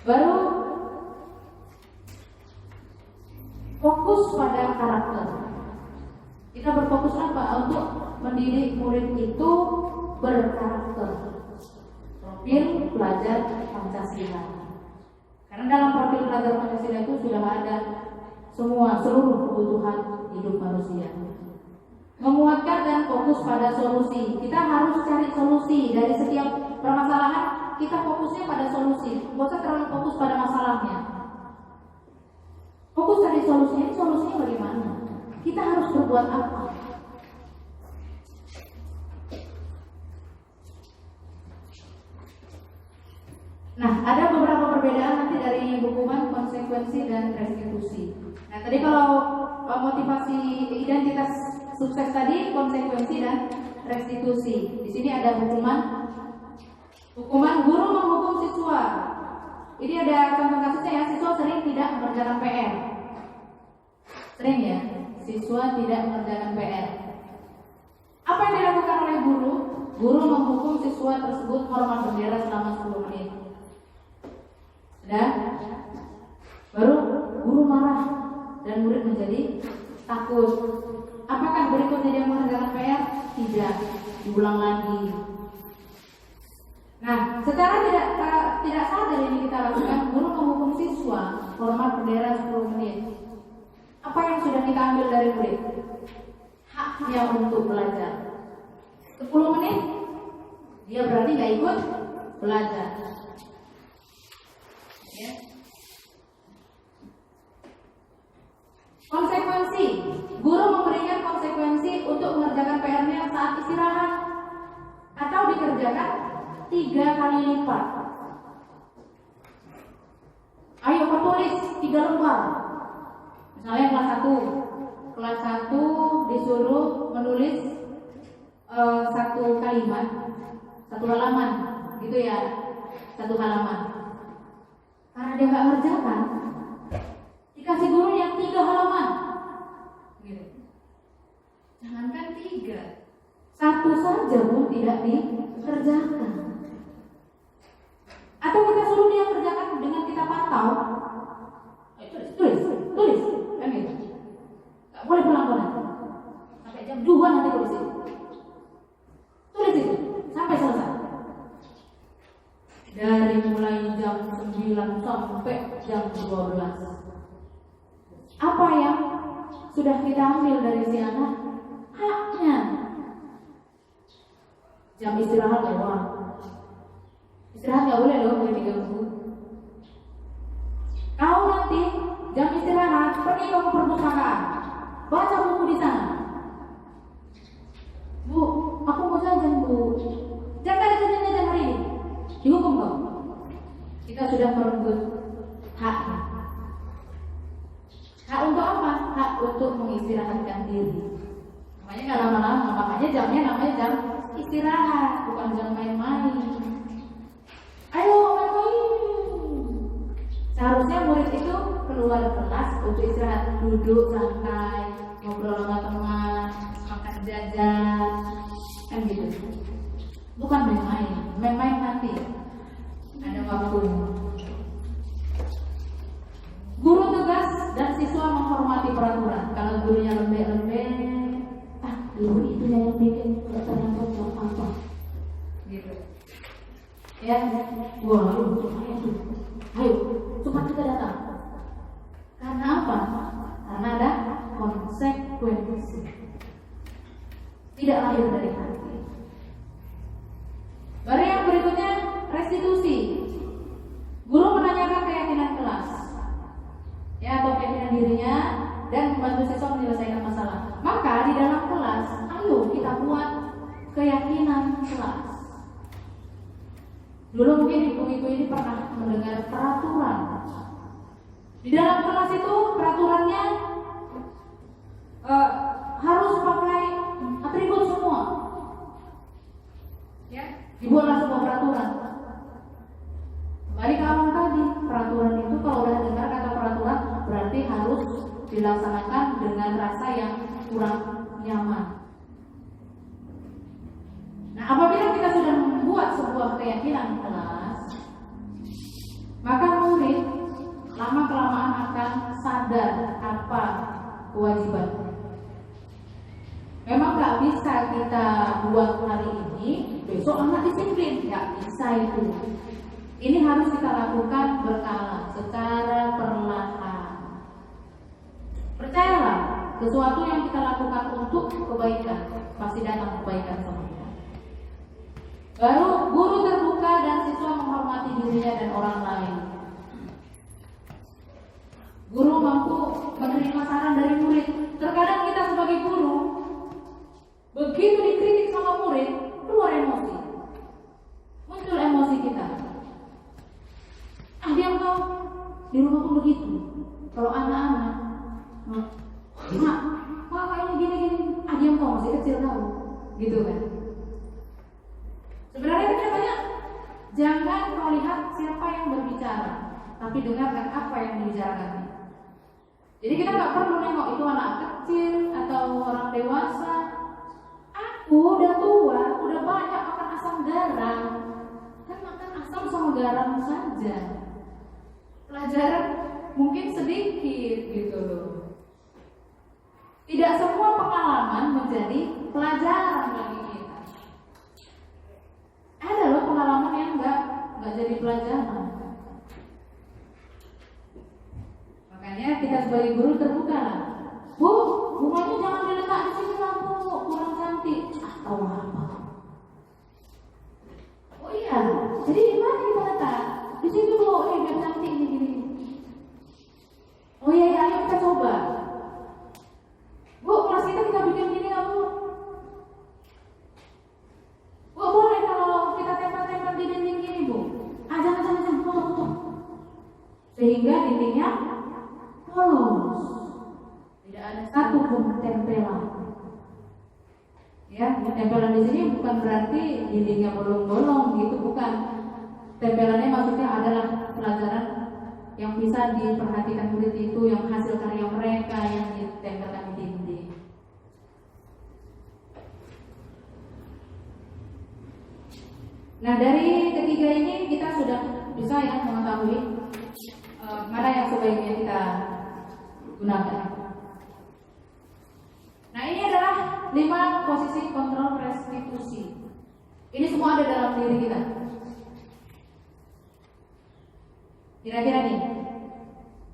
Baru fokus pada karakter. Kita berfokus apa? Untuk mendidik murid itu berkarakter, profil pelajar Pancasila. Karena dalam profil pelajar Pancasila itu sudah ada seluruh kebutuhan hidup manusia. Menguatkan dan fokus pada solusi. Kita harus cari solusi dari setiap permasalahan. Kita fokusnya pada solusi, nggak usah terlalu fokus pada masalahnya. Fokus dari solusinya, solusinya bagaimana? Kita harus berbuat apa? Nah, ada beberapa perbedaan nanti dari hukuman, konsekuensi, dan restitusi. Nah, tadi kalau motivasi identitas sukses tadi, konsekuensi dan restitusi. Di sini ada hukuman guru menghukum siswa. Ini ada contoh kasusnya ya, siswa sering tidak mengerjakan PR. Sering ya, siswa tidak mengerjakan PR. Apa yang dilakukan oleh guru? Guru menghukum siswa tersebut hormat bendera selama 10 menit. Dan baru guru marah dan murid menjadi takut. Apakah berikutnya dia mengerjakan PR? Tidak, diulang lagi. Nah, secara tidak sadar ini kita lakukan, guru menghukum siswa hormat bendera 10 menit. Apa yang sudah kita ambil dari murid? Haknya untuk belajar. 10 menit dia berarti nggak ikut belajar. Ya. Konsekuensi, guru memberikan konsekuensi untuk mengerjakan PR-nya saat istirahat atau dikerjakan 3 kali lipat. Ayo kau tulis 3 lembar. Misalnya kelas 1 disuruh menulis 1 kalimat, 1 halaman, gitu ya, 1 halaman. Karena dia nggak ngerjakan, dikasih guru yang 3 halaman. Gitu. Jangankan 3, 1 saja pun tidak dikerjakan. Atau kita suruh dia kerjakan dengan kita pantau. Tulis, kan gitu. Gak boleh pulang-pulang. Sampai jam 2 nanti kau di sini. Tulis itu sampai selesai. Dari mulai jam 9 sampai jam 12. Apa yang sudah kita ambil dari si anak? Haknya. Jam istirahat lewat. Istirahat nggak boleh loh, boleh diganggu. Kau nanti jam istirahat pergi ke perpustakaan, baca buku di sana. Bu, aku mau jajan bu. Jangan ada jajan hari ini. Dihukum kau. Kita sudah merenggut hak. Hak untuk apa? Hak untuk mengistirahatkan diri. Makanya nggak lama-lama, makanya jamnya namanya jam istirahat, bukan jam main-main. Ayo main-main. Seharusnya murid itu keluar kelas untuk istirahat, duduk santai, ngobrol sama teman, makan jajan, kan gitu. Bukan main-main. Main-main nanti ada waktunya. Guru tegas dan siswa menghormati peraturan. Kalau gurunya lembek-lembek, guru itu yang bikin ternyata apa? Gitu. Ya, ayo, cepat kita datang. Karena apa? Karena ada konsekuensi. Tidak lahir dari hati. Baru yang berikutnya, restitusi. Guru menanyakan keyakinan kelas, ya, atau keyakinan dirinya, dan membantu siswa menyelesaikan masalah. Maka di dalam kelas, ayo kita buat keyakinan kelas. Dulu mungkin ibu-ibu ini pernah mendengar peraturan. Di dalam kelas itu peraturannya harus pakai atribut semua. Ya, dibuatlah sebuah peraturan. Kembali ke awal tadi, peraturan itu kalau udah dengar kurang nyaman. Nah, apabila kita sudah membuat sebuah keyakinan kelas, maka murid lama-kelamaan akan sadar apa kewajibannya. Memang gak bisa kita buat hari ini, besok anak disiplin, gak bisa itu. Ini harus kita lakukan berkala, secara perlahan. Percayalah, sesuatu yang kita lakukan untuk kebaikan pasti datang kebaikan sama kita. Baru guru terbuka dan siswa menghormati dirinya dan orang lain. Guru mampu menerima saran dari murid. Terkadang kita sebagai guru, begitu dikritik sama murid, keluar emosi, muncul emosi kita. Dia kau di rumah pun begitu. Kalau anak-anak, mak kayaknya gini-gini. Dia kau masih kecil tahu, gitu kan? Sebenarnya kita banyak. Jangan kau lihat siapa yang berbicara, tapi dengarkan apa yang dibicarakan. Jadi kita nggak perlu nengok itu anak kecil atau orang dewasa. Aku udah tua, udah banyak makan asam garam. Kan makan asam sama garam saja. Pelajaran mungkin sedikit gitu loh. Tidak semua pengalaman menjadi pelajaran bagi kita. Ada loh pengalaman yang nggak jadi pelajaran. Makanya kita sebagai guru terbuka lah. Bu, bunganya jangan diletak di sini lah bu, kurang cantik. Tahu apa? Oh iya, jadi di mana kita letak? Di sini bu, biar cantik ini gini. Oh iya, ayo kita coba. Bu, kelas kita bikin gini nggak bu? Bu, boleh kalau kita tempel-tempel di dinding gini bu? Jangan, foto. Sehingga dindingnya polos, tidak ada satu pun tempelan. Ya, tempelan di sini bukan berarti dindingnya bolong-bolong gitu, bukan. Tempelannya maksudnya adalah pelajaran yang bisa diperhatikan murid itu, yang hasil karya mereka yang ditempelkan di dinding. Nah, dari ketiga ini kita sudah bisa ya mengetahui mana yang sebaiknya kita gunakan. Nah, ini adalah 5 posisi kontrol restitusi. Ini semua ada dalam diri kita. Kira-kira nih,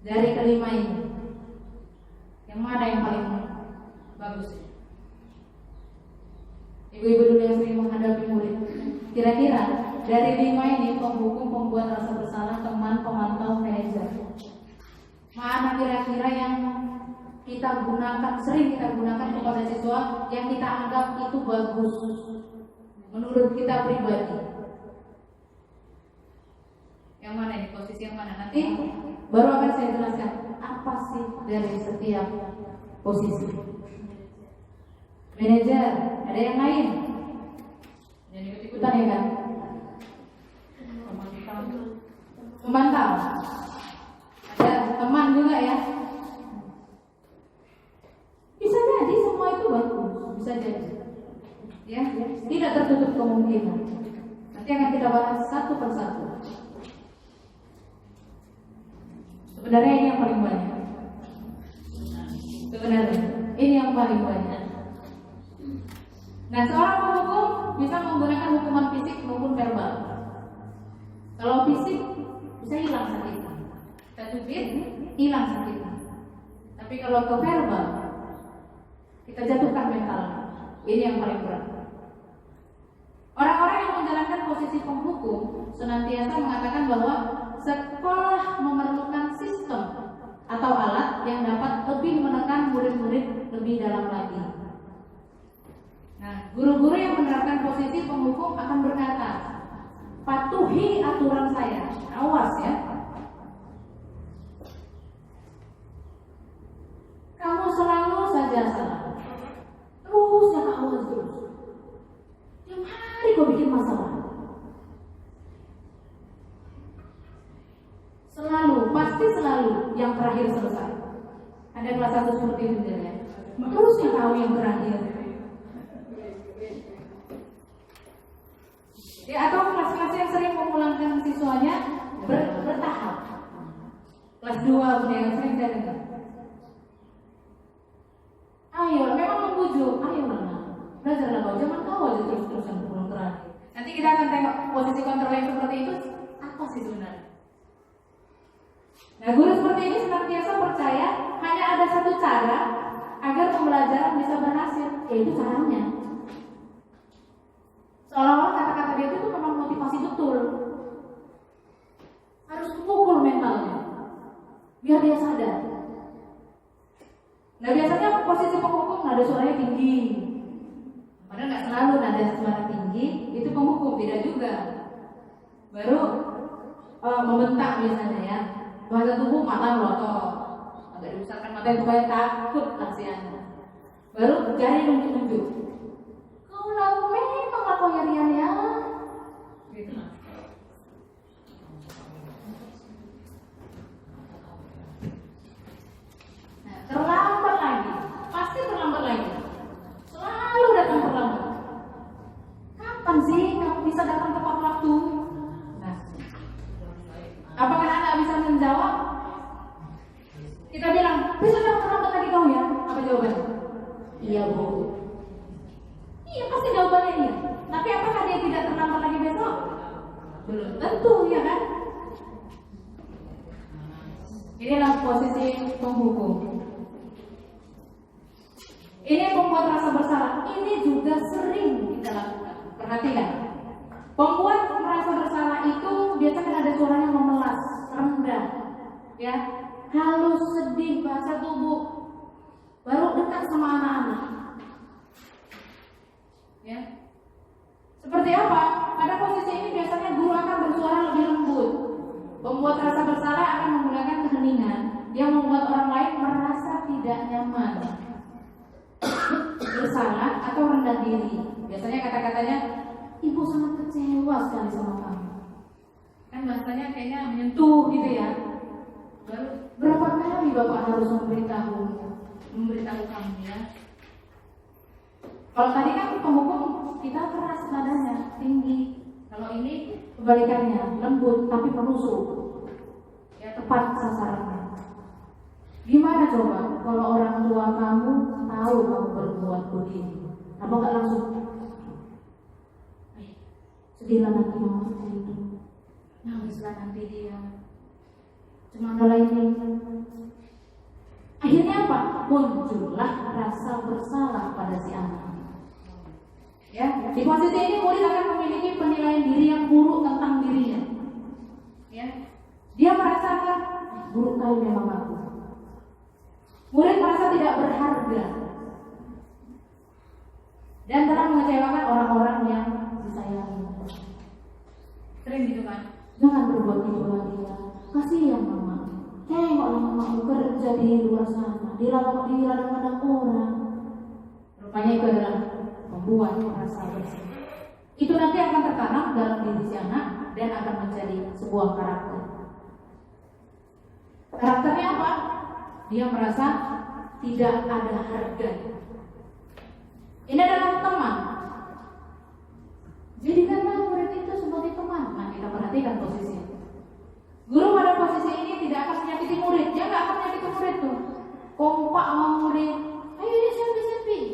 dari kelima ini, yang mana yang paling bagus? Ibu-ibu dulu yang sering menghadapi murid. Kira-kira dari 5 ini, penghukum, pembuat rasa bersalah, teman, pemantau, manajer, mana kira-kira yang kita gunakan, sering kita gunakan kepada siswa yang kita anggap itu bagus menurut kita pribadi? Yang mana ini, posisi yang mana? Nanti baru akan saya jelaskan apa sih dari setiap posisi. Manajer, ada yang lain? Jangan ikut-ikutan ya kan? Memantau. Ada teman juga ya. Bisa jadi semua itu bagus, bisa jadi. Ya, tidak tertutup kemungkinan. Nanti akan kita bahas satu persatu. Sebenarnya ini yang paling banyak. Sebenarnya ini yang paling banyak. Nah, seorang penghukum bisa menggunakan hukuman fisik maupun verbal. Kalau fisik bisa hilang sakitnya, kita cubit hilang sakitnya. Tapi kalau ke verbal, kita jatuhkan mental. Ini yang paling berat. Orang-orang yang menjalankan posisi penghukum senantiasa mengatakan bahwa sekolah memerlukan sistem atau alat yang dapat lebih menekan murid-murid lebih dalam lagi. Nah, guru-guru yang menerapkan posisi penghukum akan berkata, patuhi aturan saya, awas ya. Kamu selalu saja salah. Terus jangan awas terus. Tiap hari kau bikin masalah. Selalu, pasti selalu yang terakhir selesai. Ada kelas 1 seperti itu ya. terusnya tahu yang terakhir. Ya, atau kelas-kelas yang sering memulangkan siswanya bertahap. Kelas 2 punya yang sering saya dengar. Ayo, memang membujuk, ayolah, belajarlah kau, jangan kau aja terus-terusan pulang terakhir. Nanti kita akan tengok posisi kontrol yang seperti itu apa sih sebenarnya. Nah, guru seperti ini senantiasa percaya hanya ada satu cara agar pembelajaran bisa berhasil, yaitu caranya. Seolah-olah kata-kata dia itu memang motivasi betul. Harus pukul mentalnya, biar dia sadar. Nah, biasanya posisi penghukum nada suaranya tinggi. Padahal nggak selalu nada suara tinggi itu penghukum, tidak juga. Baru membentak biasanya ya. Bahasa tubuh mata melotot, agak dibesarkan mata supaya takut kasihan. Baru jari nunjuk-nunjuk. Kau lalu memang kau nyarian ya. Gitu. Nah, terlambat lagi, pasti terlambat lagi. Selalu datang terlambat. Kapan sih kamu bisa datang tepat waktu? Nah, apakah anak bisa menjawab? Kita bilang, bisa datang terlambat lagi kau ya? Apa jawabannya? Iya bu. Iya pasti jawabannya iya. Tapi apakah dia tidak terlambat lagi besok? Belum tentu ya kan? Inilah posisi penghukum. Ini membuat rasa bersalah. Ini juga sering kita lakukan. Perhatikan. Pembuat merasa bersalah itu biasanya ada suaranya memelas, rendah, ya, halus, sedih, bahasa tubuh, baru dekat sama anak-anak. Ya. Seperti apa? Pada posisi ini biasanya guru akan bersuara lebih lembut. Pembuat rasa bersalah akan menggunakan keheningan yang membuat orang lain merasa tidak nyaman, bersalah atau rendah diri. Biasanya kata-katanya, ibu sangat kecewa sekali sama kamu. Kan bahasanya kayaknya menyentuh gitu ya. Berapa kali bapak harus memberitahu kamu ya? Kalau tadi kan penghukum kita keras nadanya, tinggi. Kalau ini kebalikannya, lembut tapi menusuk. Ya, tepat sasarannya. Gimana coba kalau orang tua kamu tahu kamu berbuat begini? Apa nggak langsung? Sedihlah nanti mama seperti itu. Nangislah nanti dia. Cuma ada ini. Akhirnya apa? Muncullah rasa bersalah pada si anak. Ya, di posisi ini murid akan memiliki penilaian diri yang buruk tentang dirinya. Ya, dia merasakan buruk kali memang aku. Murid merasa tidak berharga dan telah mengecewakan orang-orang yang disayangi. Sering gitu kan? Jangan berbuat gitu lagi ya. Kasihan mama. Tengoklah mamamu kerja di luar sana, di ladang-ladang orang. Rupanya itu adalah membuat rasa bersalah. Itu nanti akan tertanam dalam diri si anak dan akan menjadi sebuah karakter. Karakternya apa? Dia merasa tidak ada harga. Ini adalah teman. Jadikanlah murid itu sebagai teman. Nah, kita perhatikan posisinya. Guru pada posisi ini tidak akan menyakiti murid. Dia nggak akan menyakiti murid tuh. Kompak sama murid. Ayo ini selfie.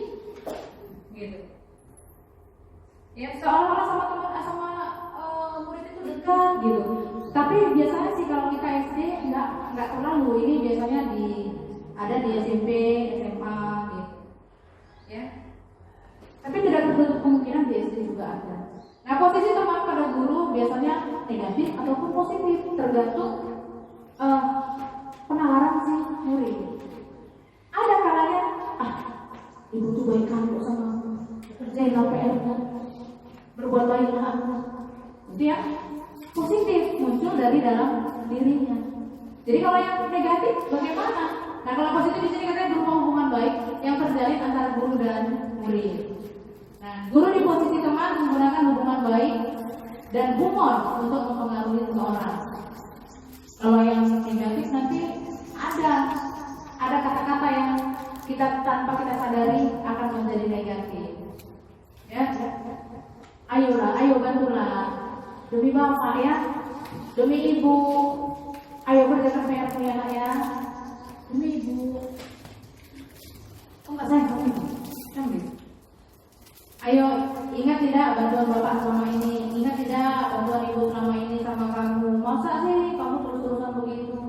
Gitu. Ya, seolah-olah sama murid itu dekat gitu. Tapi biasanya sih kalau kita SD nggak terlalu. Ini biasanya ada di SMP, SMA gitu. Ya. Tapi tidak tertutup kemungkinan di SD juga ada. Nah, posisi teman pada guru biasanya negatif ataupun positif, tergantung penalaran si murid. Ada kalanya, ibu tuh baik kali kok sama aku, kerjain PR-nya, berbuat baiklah aku. Dia positif muncul dari dalam dirinya. Jadi kalau yang negatif bagaimana? Nah, kalau positif di sini katanya berupa hubungan baik yang terjalin antara guru dan murid. Nah, guru di posisi teman menggunakan hubungan baik dan humor untuk mempengaruhi seseorang. Kalau yang negatif nanti ada kata-kata yang kita tanpa kita sadari akan menjadi negatif. Ya, ayolah, ayo bantulah demi bapak ya, demi ibu, ayo kerjakan PR-nya ya, demi ibu. Oh nggak sayang kamu ibu, kan gitu. Ayo ingat tidak bantuan bapak selama ini, ingat tidak bantuan ibu selama ini sama kamu. Masa sih kamu terus-terusan begitu?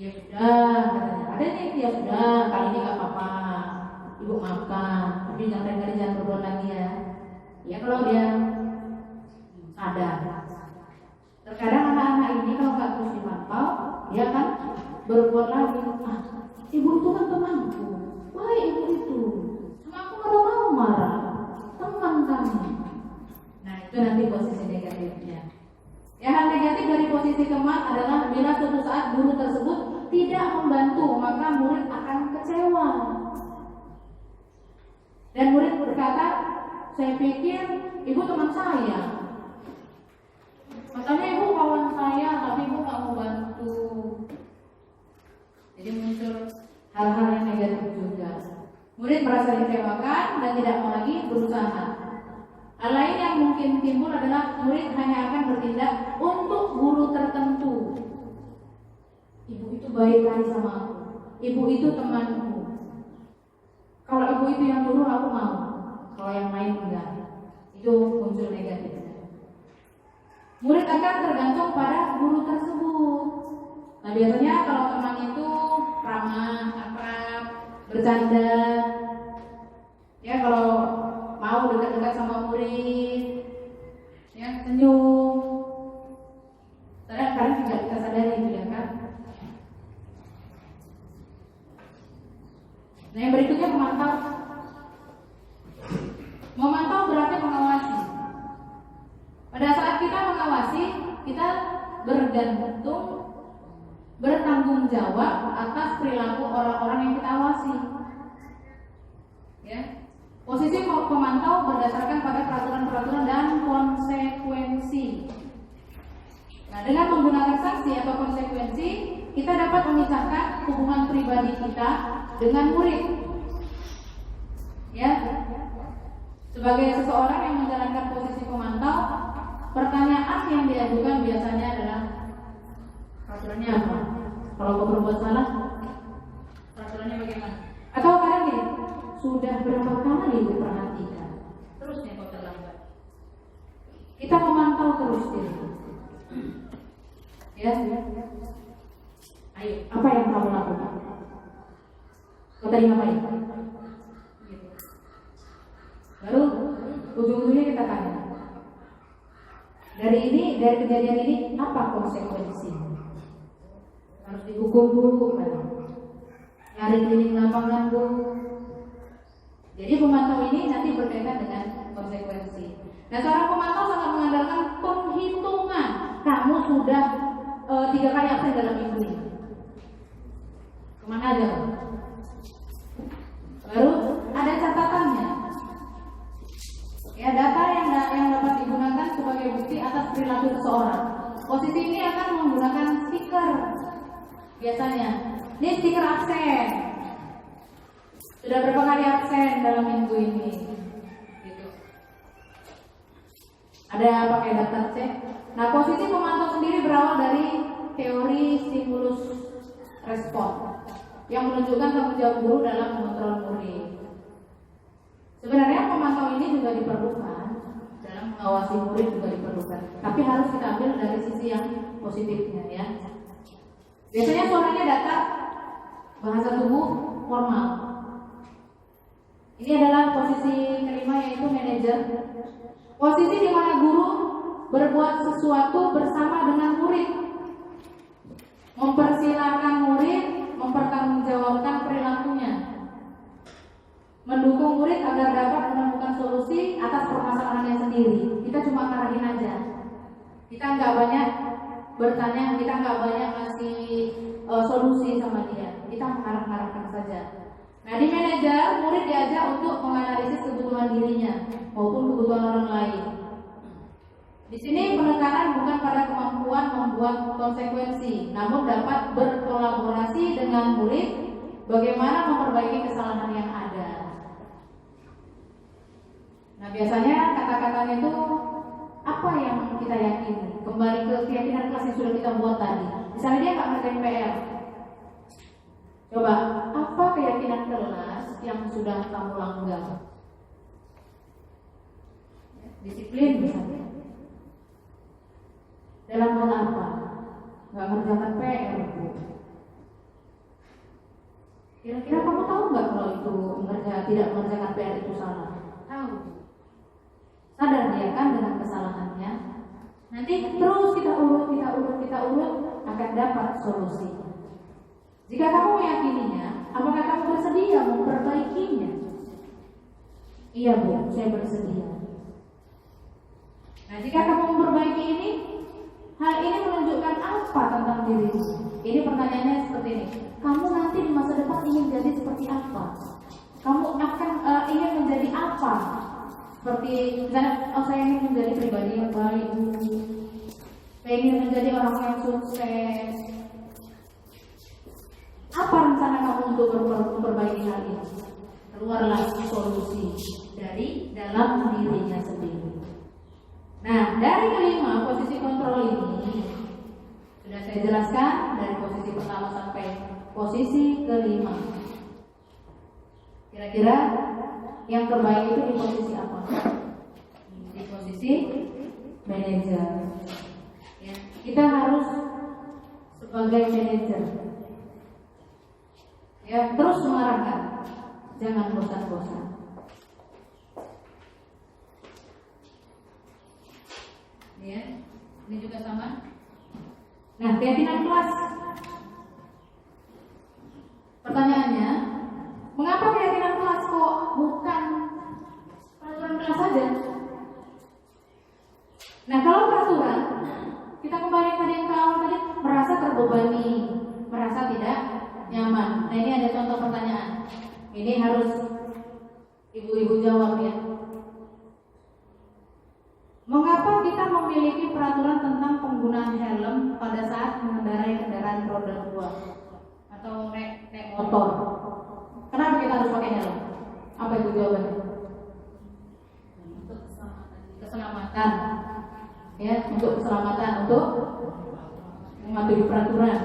Ya sudah, katanya. Ada nih, ya sudah, kali ini nggak apa-apa, ibu maafkan, tapi jangan berbuat lagi ya. Ya kalau dia sadar. Terkadang anak-anak ini kalau nggak terus dipantau, dia akan berbuat lagi. Ah, ibu itu kan temanku, baik ibu itu, sama aku kalau mau marah, teman kami. Nah itu nanti posisi negatifnya. Ya, hal negatif dari posisi teman adalah bila suatu saat guru tersebut tidak membantu, maka murid akan kecewa. Dan murid berkata, saya pikir ibu teman saya, katanya ibu kawan saya, tapi ibu nggak mau bantu. Jadi muncul hal-hal yang negatif juga. Murid merasa dikecewakan dan tidak mau lagi berusaha. Hal lain yang mungkin timbul adalah murid hanya akan bertindak untuk guru tertentu. Ibu itu baik kali sama aku, ibu itu temanku. Kalau ibu itu yang dulu aku mau, kalau yang lain enggak. Itu muncul negatifnya. Murid akan tergantung pada guru tersebut. Nah biasanya kalau teman itu ramah, akrab, bercanda, ya kalau mau dekat-dekat sama murid, ya senyum. Kadang tidak kita sadari itu ya kan. Nah yang berikutnya memantau. Memantau berarti mengawasi. Pada saat kita mengawasi, kita bertanggung jawab atas perilaku orang-orang yang kita awasi. Ya. Posisi pemantau berdasarkan pada peraturan-peraturan dan konsekuensi. Nah, dengan menggunakan sanksi atau konsekuensi, kita dapat memisahkan hubungan pribadi kita dengan murid. Ya, sebagai seseorang yang menjalankan posisi pemantau, pertanyaan yang diajukan biasanya adalah peraturannya apa? Kalau kau berbuat salah, peraturannya bagaimana? Atau kadang gini, sudah berapa kali ibu perhatikan, terusnya kau terlambat. Kita memantau terus diri. Ya, ayo, apa yang kamu lakukan? Kau tadi ngapain? Gitu. Baru ujung-ujungnya kita tanya. Dari kejadian ini apa konsekuensinya? Harus dihukum bu, kan? Nyari klinik lapangan bu. Jadi pemantau ini nanti berkaitan dengan konsekuensi. Nah, seorang pemantau sangat mengandalkan penghitungan. Kamu sudah 3 kali absen dalam minggu ini. Kemana aja? Baru ada catatannya. Ya, data yang dapat digunakan sebagai bukti atas perilaku seseorang. Posisi ini akan menggunakan stiker. Biasanya, ini stiker absen. Sudah berapa kali absen dalam minggu ini? Gitu. Ada pakai daftar cek. Nah, posisi pemantau sendiri berawal dari teori stimulus respon yang menunjukkan tanggung jawab guru dalam mengontrol murid. Sebenarnya pemantau ini juga diperlukan dalam mengawasi murid juga diperlukan, tapi harus kita ambil dari sisi yang positifnya ya. Biasanya suaranya datar, bahasa tubuh formal. Ini adalah posisi kelima yaitu manajer. Posisi di mana guru berbuat sesuatu bersama dengan murid, mempersilahkan murid mempertanggungjawabkan perilakunya, mendukung murid agar dapat menemukan solusi atas permasalahannya sendiri. Kita cuma ngarahin aja. Kita nggak banyak bertanya, kita nggak banyak ngasih solusi sama dia. Kita mengarah-arahkan saja. Nah, di manajer, murid diajak untuk menganalisis kebutuhan dirinya maupun kebutuhan orang lain. Di sini penekanan bukan pada kemampuan membuat konsekuensi, namun dapat berkolaborasi dengan murid bagaimana memperbaiki kesalahan yang ada. Nah, biasanya kata-katanya itu apa yang kita yakini? Kembali ke keyakinan kelas yang sudah kita buat tadi. Misalnya dia nggak ngerjain PR. Coba, apa keyakinan kelas yang sudah kamu langgar? Disiplin misalnya. Dalam hal apa? Nggak ngerjakan PR, Bu. Kira-kira kamu tahu nggak kalau itu tidak mengerjakan PR itu salah? Tahu. Sadar dia kan dengan kesalahannya. Nanti terus kita urut akan dapat solusi. Jika kamu meyakininya, apakah kamu bersedia memperbaikinya? Iya, Bu, saya bersedia. Nah, jika kamu memperbaiki ini, hal ini menunjukkan apa tentang dirimu? Ini pertanyaannya seperti ini. Kamu nanti di masa depan ingin jadi seperti apa? Kamu akan ingin menjadi apa? Seperti misalnya, saya ingin menjadi pribadi yang baik, saya ingin menjadi orang yang sukses. Apa rencana kamu untuk memperbaiki hal ini? Keluarlah solusi dari dalam dirinya sendiri. Nah, dari kelima posisi kontrol ini sudah saya jelaskan dari posisi pertama sampai posisi kelima. Kira-kira yang terbaik itu di posisi apa? Di posisi manajer. Ya, kita harus sebagai manajer, ya, terus mengarahkan, jangan bosan-bosan. Ya, ini juga sama. Nah, keyakinan kelas. Pertanyaannya, mengapa keyakinan kelas kok bukan peraturan kelas saja? Nah, kalau peraturan, kita kembali tadi yang ke awal tadi, merasa terbebani, merasa tidak nyaman. Nah, ini ada contoh pertanyaan. Ini harus ibu-ibu jawab ya. Mengapa kita memiliki peraturan tentang penggunaan helm pada saat mengendarai kendaraan roda 2 atau naik motor? Kenapa kita harus pakai helm? Apa itu jawabannya? Untuk keselamatan. Ya, untuk keselamatan, untuk mematuhi peraturan.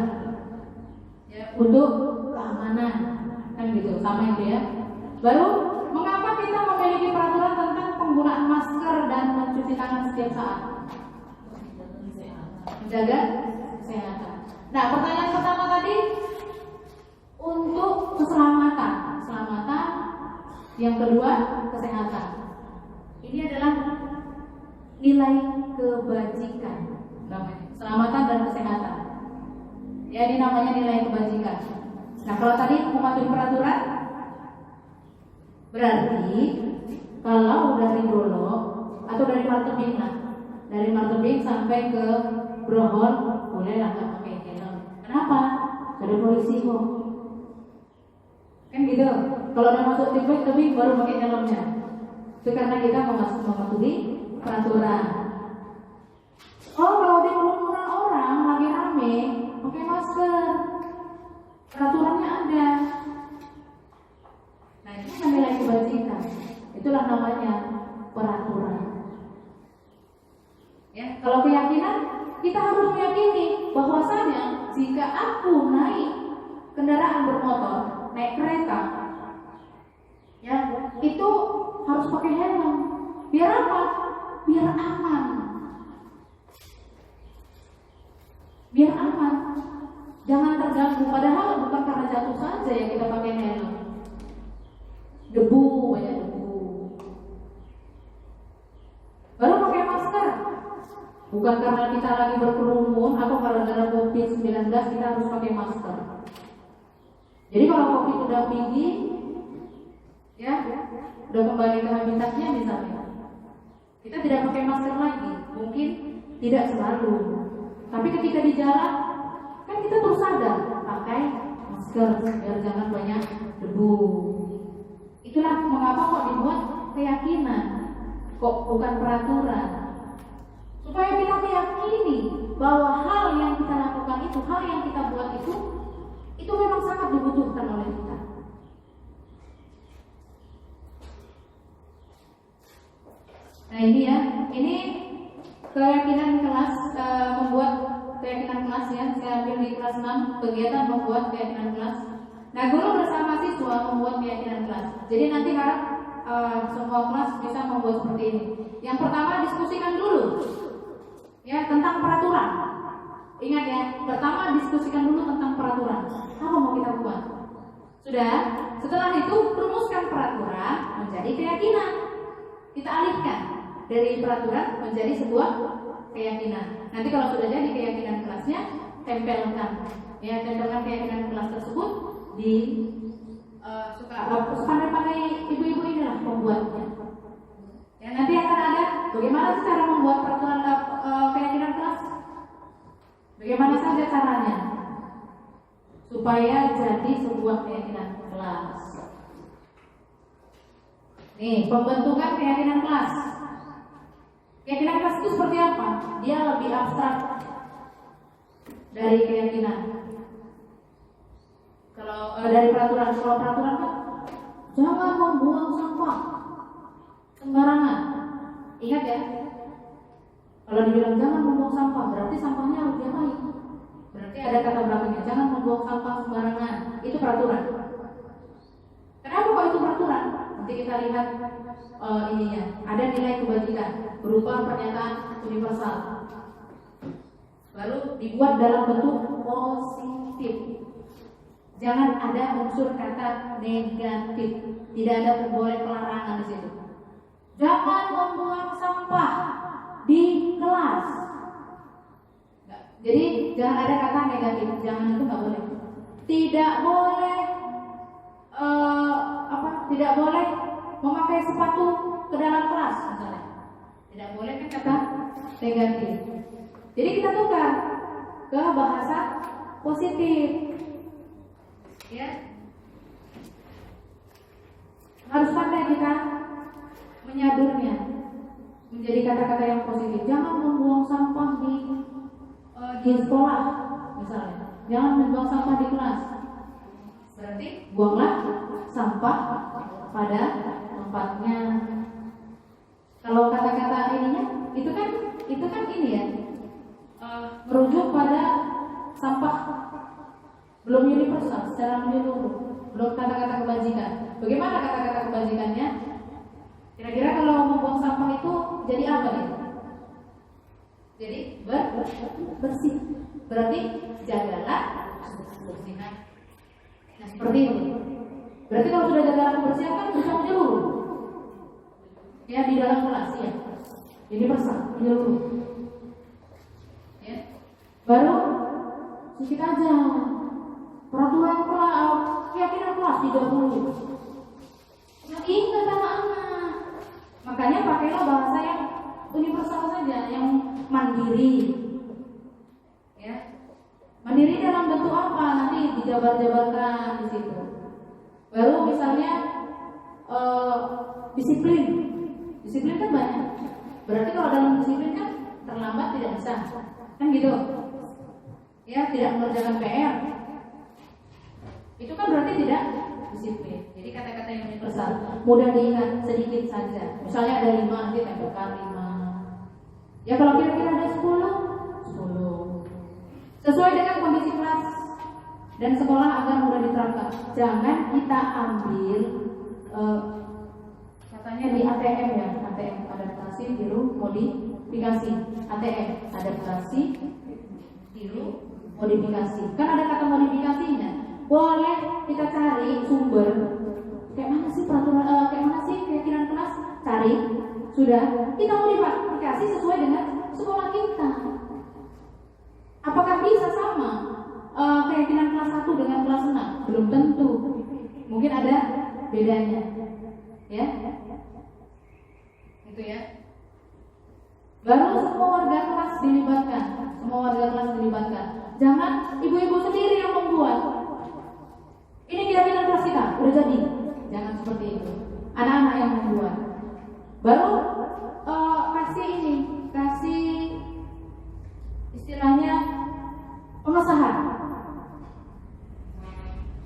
Ya, untuk keamanan. Kan gitu, sama itu ya. Baru, mengapa kita memiliki peraturan tentang penggunaan masker dan mencuci tangan setiap saat? Menjaga kesehatan. Nah, pertanyaan pertama tadi untuk keselamatan. Keselamatan. Yang kedua, kesehatan. Ini adalah nilai kebajikan namanya. Keselamatan dan kesehatan. Ya, ini namanya nilai kebajikan. Nah, kalau tadi mematuhi peraturan, berarti kalau dari Dolo atau dari Martebing dari Martebing sampai ke Brohon bolehlah nggak pakai helm. Kenapa? Ada polisi kok. Kan gitu. Kalau udah masuk tebing baru pakai helmnya. Itu karena kita mematuhi peraturan. Oh, kalau di kerumunan orang lagi rame, pakai masker. Peraturannya ada. Nah, itu kan nilai kebajikan. Itulah namanya peraturan. Ya, kalau keyakinan, kita harus meyakini bahwasanya jika aku naik kendaraan bermotor, naik kereta, ya, itu harus pakai helm. Biar apa? Biar aman. Biar aman. Jangan terganggu. Padahal bukan karena jatuh saja yang kita pakai helm. Debu, banyak debu. Baru pakai masker. Bukan karena kita lagi berkerumun atau gara-gara COVID-19 kita harus pakai masker. Jadi kalau COVID udah tinggi, ya, udah kembali ke habitatnya misalnya, kita tidak pakai masker lagi. Mungkin tidak selalu. Tapi ketika di jalan, kan kita terus sadar pakai masker biar jangan banyak debu. Itulah mengapa kok dibuat keyakinan, kok bukan peraturan. Supaya bahwa hal yang kita lakukan itu, hal yang kita buat itu memang sangat dibutuhkan oleh kita. Nah ini ya, ini keyakinan kelas, membuat keyakinan kelas ya. Saya ambil di kelas 6, kegiatan membuat keyakinan kelas. Nah guru bersama siswa membuat keyakinan kelas. Jadi nanti harap semua kelas bisa membuat seperti ini. Yang pertama diskusikan dulu ya tentang peraturan. Ingat ya, pertama diskusikan dulu tentang peraturan. Apa mau kita buat? Sudah? Setelah itu rumuskan peraturan menjadi keyakinan. Kita alihkan dari peraturan menjadi sebuah keyakinan. Nanti kalau sudah jadi keyakinan kelasnya, tempelkan. Ya, tempelkan keyakinan kelas tersebut di pandai-pandai ibu-ibu inilah pembuatnya. Ya, nanti akan ada bagaimana cara membuat peraturan keyakinan kelas. Bagaimana saja caranya supaya jadi sebuah keyakinan kelas. Nih, pembentukan keyakinan kelas. Keyakinan kelas itu seperti apa? Dia lebih abstrak dari keyakinan. Kalau dari peraturan, kalau peraturan kan jangan membuang sampah sembarangan. Ingat ya, kalau dibilang jangan membuang sampah, berarti sampahnya harus diapain? Berarti ada kata belakangnya, jangan membuang sampah sembarangan. Itu peraturan. Kenapa kok itu peraturan? Nanti kita lihat ininya. Ada nilai kebajikan berupa pernyataan universal. Lalu dibuat dalam bentuk positif. Jangan ada unsur kata negatif. Tidak ada boleh pelarangan di situ. Jangan membuang sampah di kelas. Jadi jangan ada kata negatif. Jangan itu nggak boleh. Tidak boleh tidak boleh memakai sepatu ke dalam kelas misalnya. Tidak boleh kan kata negatif. Jadi kita tukar ke bahasa positif. Ya. Harus pandai kita menyadurnya menjadi kata-kata yang positif. Jangan membuang sampah di sekolah misalnya. Jangan membuang sampah di kelas. Berarti buanglah sampah pada tempatnya. Kalau kata-kata ininya itu kan ini ya, merujuk pada sampah belum universal secara menyeluruh, belum kata-kata kebajikan. Bagaimana kata-kata kebajikannya? Kira-kira kalau membuang sampah itu jadi apa nih? Jadi bersih. Berarti jagalah kebersihan. Nah seperti itu. Berarti kalau sudah jaga kebersihan kan bisa menyeluruh. Ya di dalam kelas ya. Universal, menyeluruh. Ya. Baru sedikit aja. Peraturan kelas, keyakinan kelas 30. Nah, ingat anak-anak. Makanya pakailah bahasa yang universal saja, yang mandiri. Ya. Mandiri dalam bentuk apa? Nanti dijabar-jabarkan di situ. Baru misalnya disiplin. Disiplin kan banyak. Berarti kalau dalam disiplin kan terlambat tidak bisa. Kan gitu. Ya, tidak mengerjakan PR. Itu kan berarti tidak disiplin. Jadi kata-kata yang universal mudah diingat sedikit saja. Misalnya ada 5, nanti tempelkan 5. Ya kalau kira-kira ada 10. Sesuai dengan kondisi kelas dan sekolah agar mudah diterapkan. Jangan kita ambil katanya di ATM ya, ATM adaptasi tiru modifikasi. ATM adaptasi tiru modifikasi. Kan ada kata modifikasinya. Boleh kita cari sumber kayak mana sih peraturan, kayak mana sih keyakinan kelas, cari, sudah kita modifikasi sesuai dengan sekolah kita. Apakah bisa sama keyakinan kelas 1 dengan kelas 6? Belum tentu. Mungkin ada bedanya. Ya. Itu ya. Baru semua warga kelas dilibatkan. Semua warga kelas dilibatkan. Jangan ibu-ibu sendiri yang membuat. Ini keyakinan kelas kita, udah jadi. Jangan seperti itu. Anak-anak yang membuat. Baru kasih istilahnya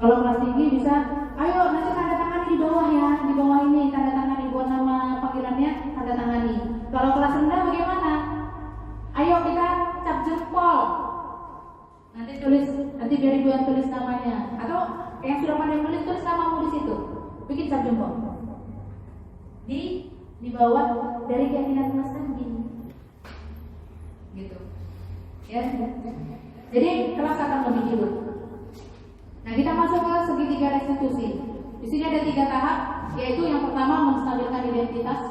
Kalau kelas tinggi bisa, ayo nanti tanda tangani di bawah ya, di bawah ini tanda tangani buat nama panggilannya, tanda tangani. Kalau kelas rendah bagaimana? Ayo kita cap jempol. Nanti biar ibu yang tulis namanya, atau yang sudah pandai menulis tulis namamu di situ, bikin cap jempol. Di bawah dari keyakinan Mas Andi, gitu. Ya, jadi kelas akan lebih hidup. Nah, kita masuk ke segitiga restitusi. Di sini ada 3 tahap, yaitu yang pertama menstabilkan identitas.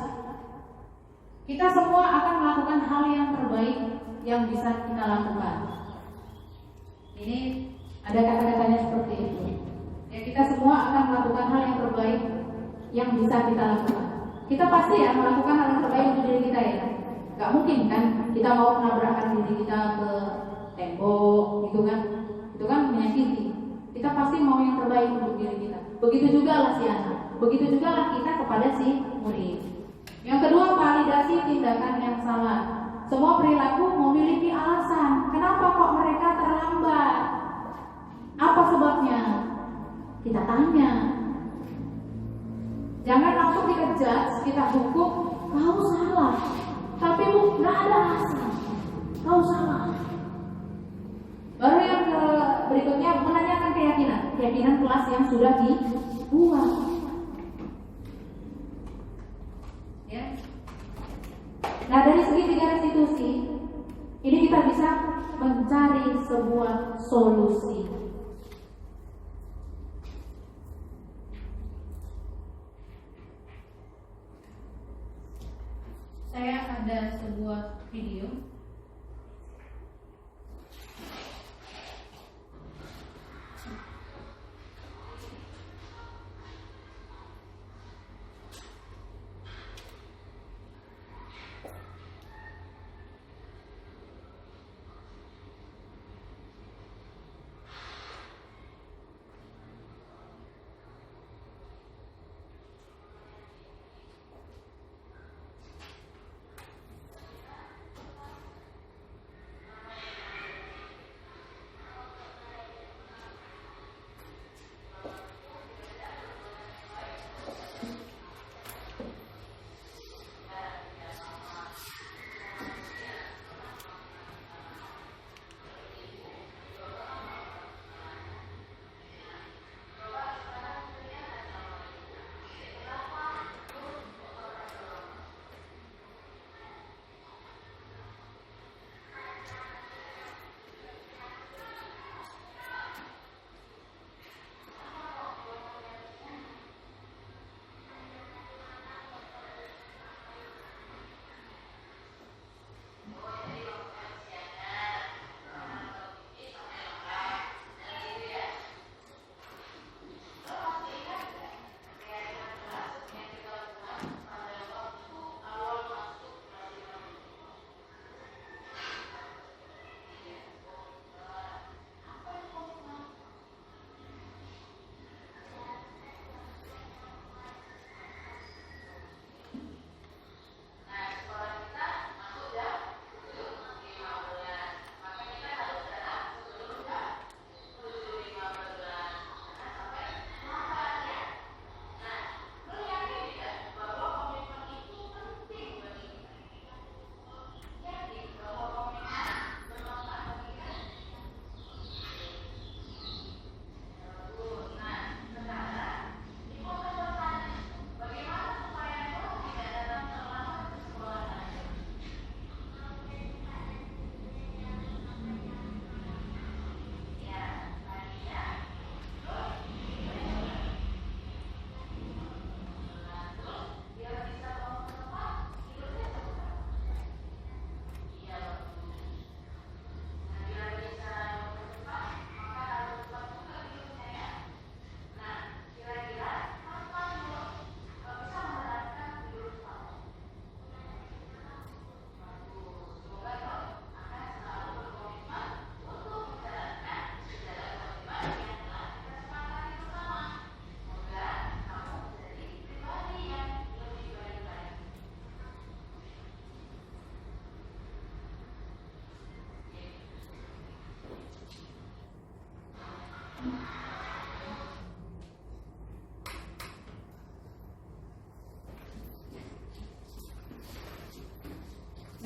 Kita semua akan melakukan hal yang terbaik yang bisa kita lakukan. Ini ada kata-katanya seperti itu. Ya, kita semua akan melakukan hal yang terbaik yang bisa kita lakukan. Kita pasti ya melakukan hal yang terbaik untuk diri kita ya. Gak mungkin kan kita mau menabrakkan diri kita ke tembok gitu kan. Itu kan menyakiti. Kita pasti mau yang terbaik untuk diri kita. Begitu juga lah si anak. Begitu juga lah kita kepada si murid. Yang kedua, validasi tindakan yang salah. Semua perilaku memiliki alasan. Kenapa kok mereka terlambat? Apa sebabnya? Kita tanya. Jangan langsung kita judge, kita hukum. Kau salah. Tapi nggak ada alasan. Kau salah. Baru yang berikutnya menanyakan keyakinan kelas yang sudah dibuat. Ya. Nah, dari segitiga restitusi ini kita bisa mencari sebuah solusi. Saya ada sebuah video.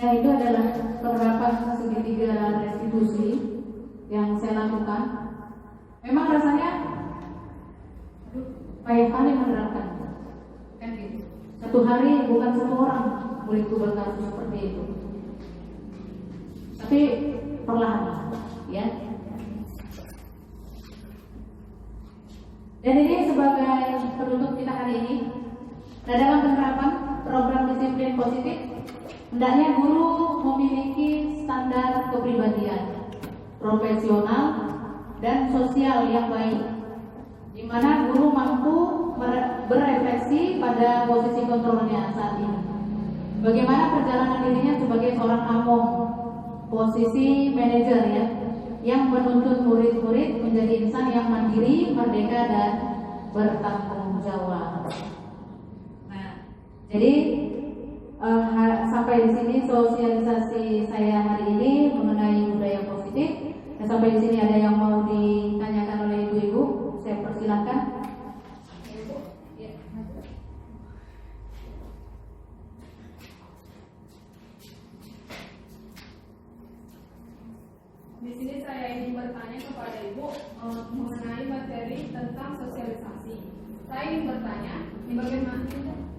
Ya, itu adalah penerapan segitiga restitusi yang saya lakukan. Memang rasanya payah kali menerapkan, kan gitu. Satu hari bukan satu orang muridku berkasus seperti itu, tapi perlahan, ya. Dan ini sebagai penutup kita hari ini. Nah, dalam penerapan program disiplin positif, hendaknya guru memiliki standar kepribadian profesional dan sosial yang baik, di mana guru mampu berefleksi pada posisi kontrolnya saat ini. Bagaimana perjalanan dirinya sebagai seorang among, posisi manajer ya, yang menuntut murid-murid menjadi insan yang mandiri, merdeka dan bertanggung jawab. Nah, jadi sampai di sini sosialisasi saya hari ini mengenai budaya positif. Dan sampai di sini ada yang mau ditanyakan oleh ibu-ibu, saya persilahkan. Di sini saya ingin bertanya kepada Ibu mengenai materi tentang sosialisasi. Saya ingin bertanya,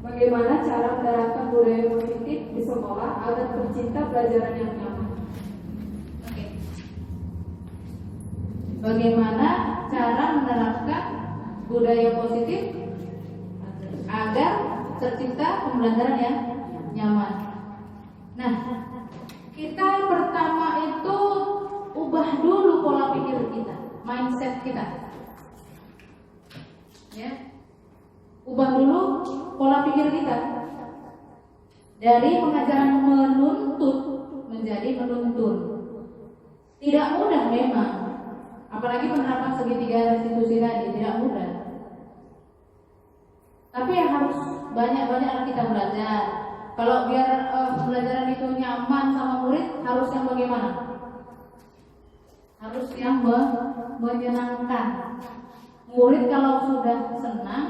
bagaimana cara menerapkan budaya positif di sekolah agar pecinta pelajaran yang nyaman? Oke. Bagaimana cara menerapkan budaya positif agar tercipta pembelajaran yang nyaman? Nah, kita pertama itu ubah dulu pola pikir kita, mindset kita, ya. Ubah dulu pola pikir kita dari pengajaran menuntut menjadi menuntun. Tidak mudah memang, apalagi penerapan segitiga restitusi tadi tidak mudah. Tapi yang harus banyak-banyak kita belajar. Kalau biar pembelajaran itu nyaman sama murid, harus yang bagaimana? Harus yang menyenangkan. Murid kalau sudah senang,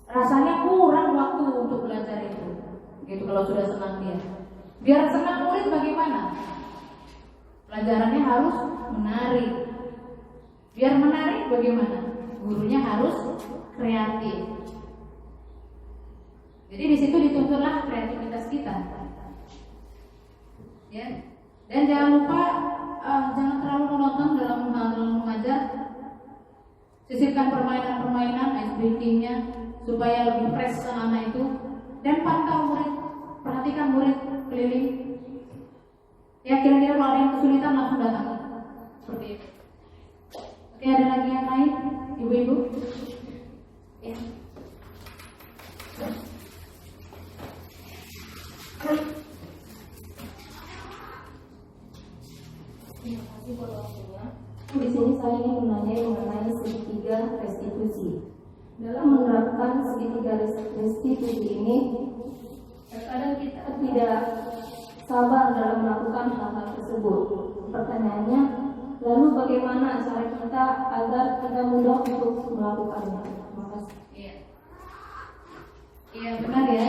rasanya kurang waktu untuk belajar itu. Gitu kalau sudah senang dia. Biar senang murid bagaimana? Pelajarannya harus menarik. Biar menarik bagaimana? Gurunya harus kreatif. Jadi di situ dituntutlah kreativitas kita. Ya. Dan jangan lupa jangan terlalu monoton dalam mengajar. Sisipkan permainan-permainan, ice breaking-nya supaya lebih fresh anak-anak itu. Dan pantau murid, perhatikan murid keliling. Ya, kira-kira kalau ada yang kesulitan langsung datang. Seperti itu. Oke, ada lagi yang lain, ibu-ibu? Ya. Terima kasih buat waktunya. Di sini saya ingin menanya mengenai segitiga restitusi. Dalam menerapkan segitiga restitusi ini, terkadang kita tidak sabar dalam melakukan hal-hal tersebut. Pertanyaannya, lalu bagaimana cara kita agar kita mudah untuk melakukannya? Terima kasih. Iya benar ya.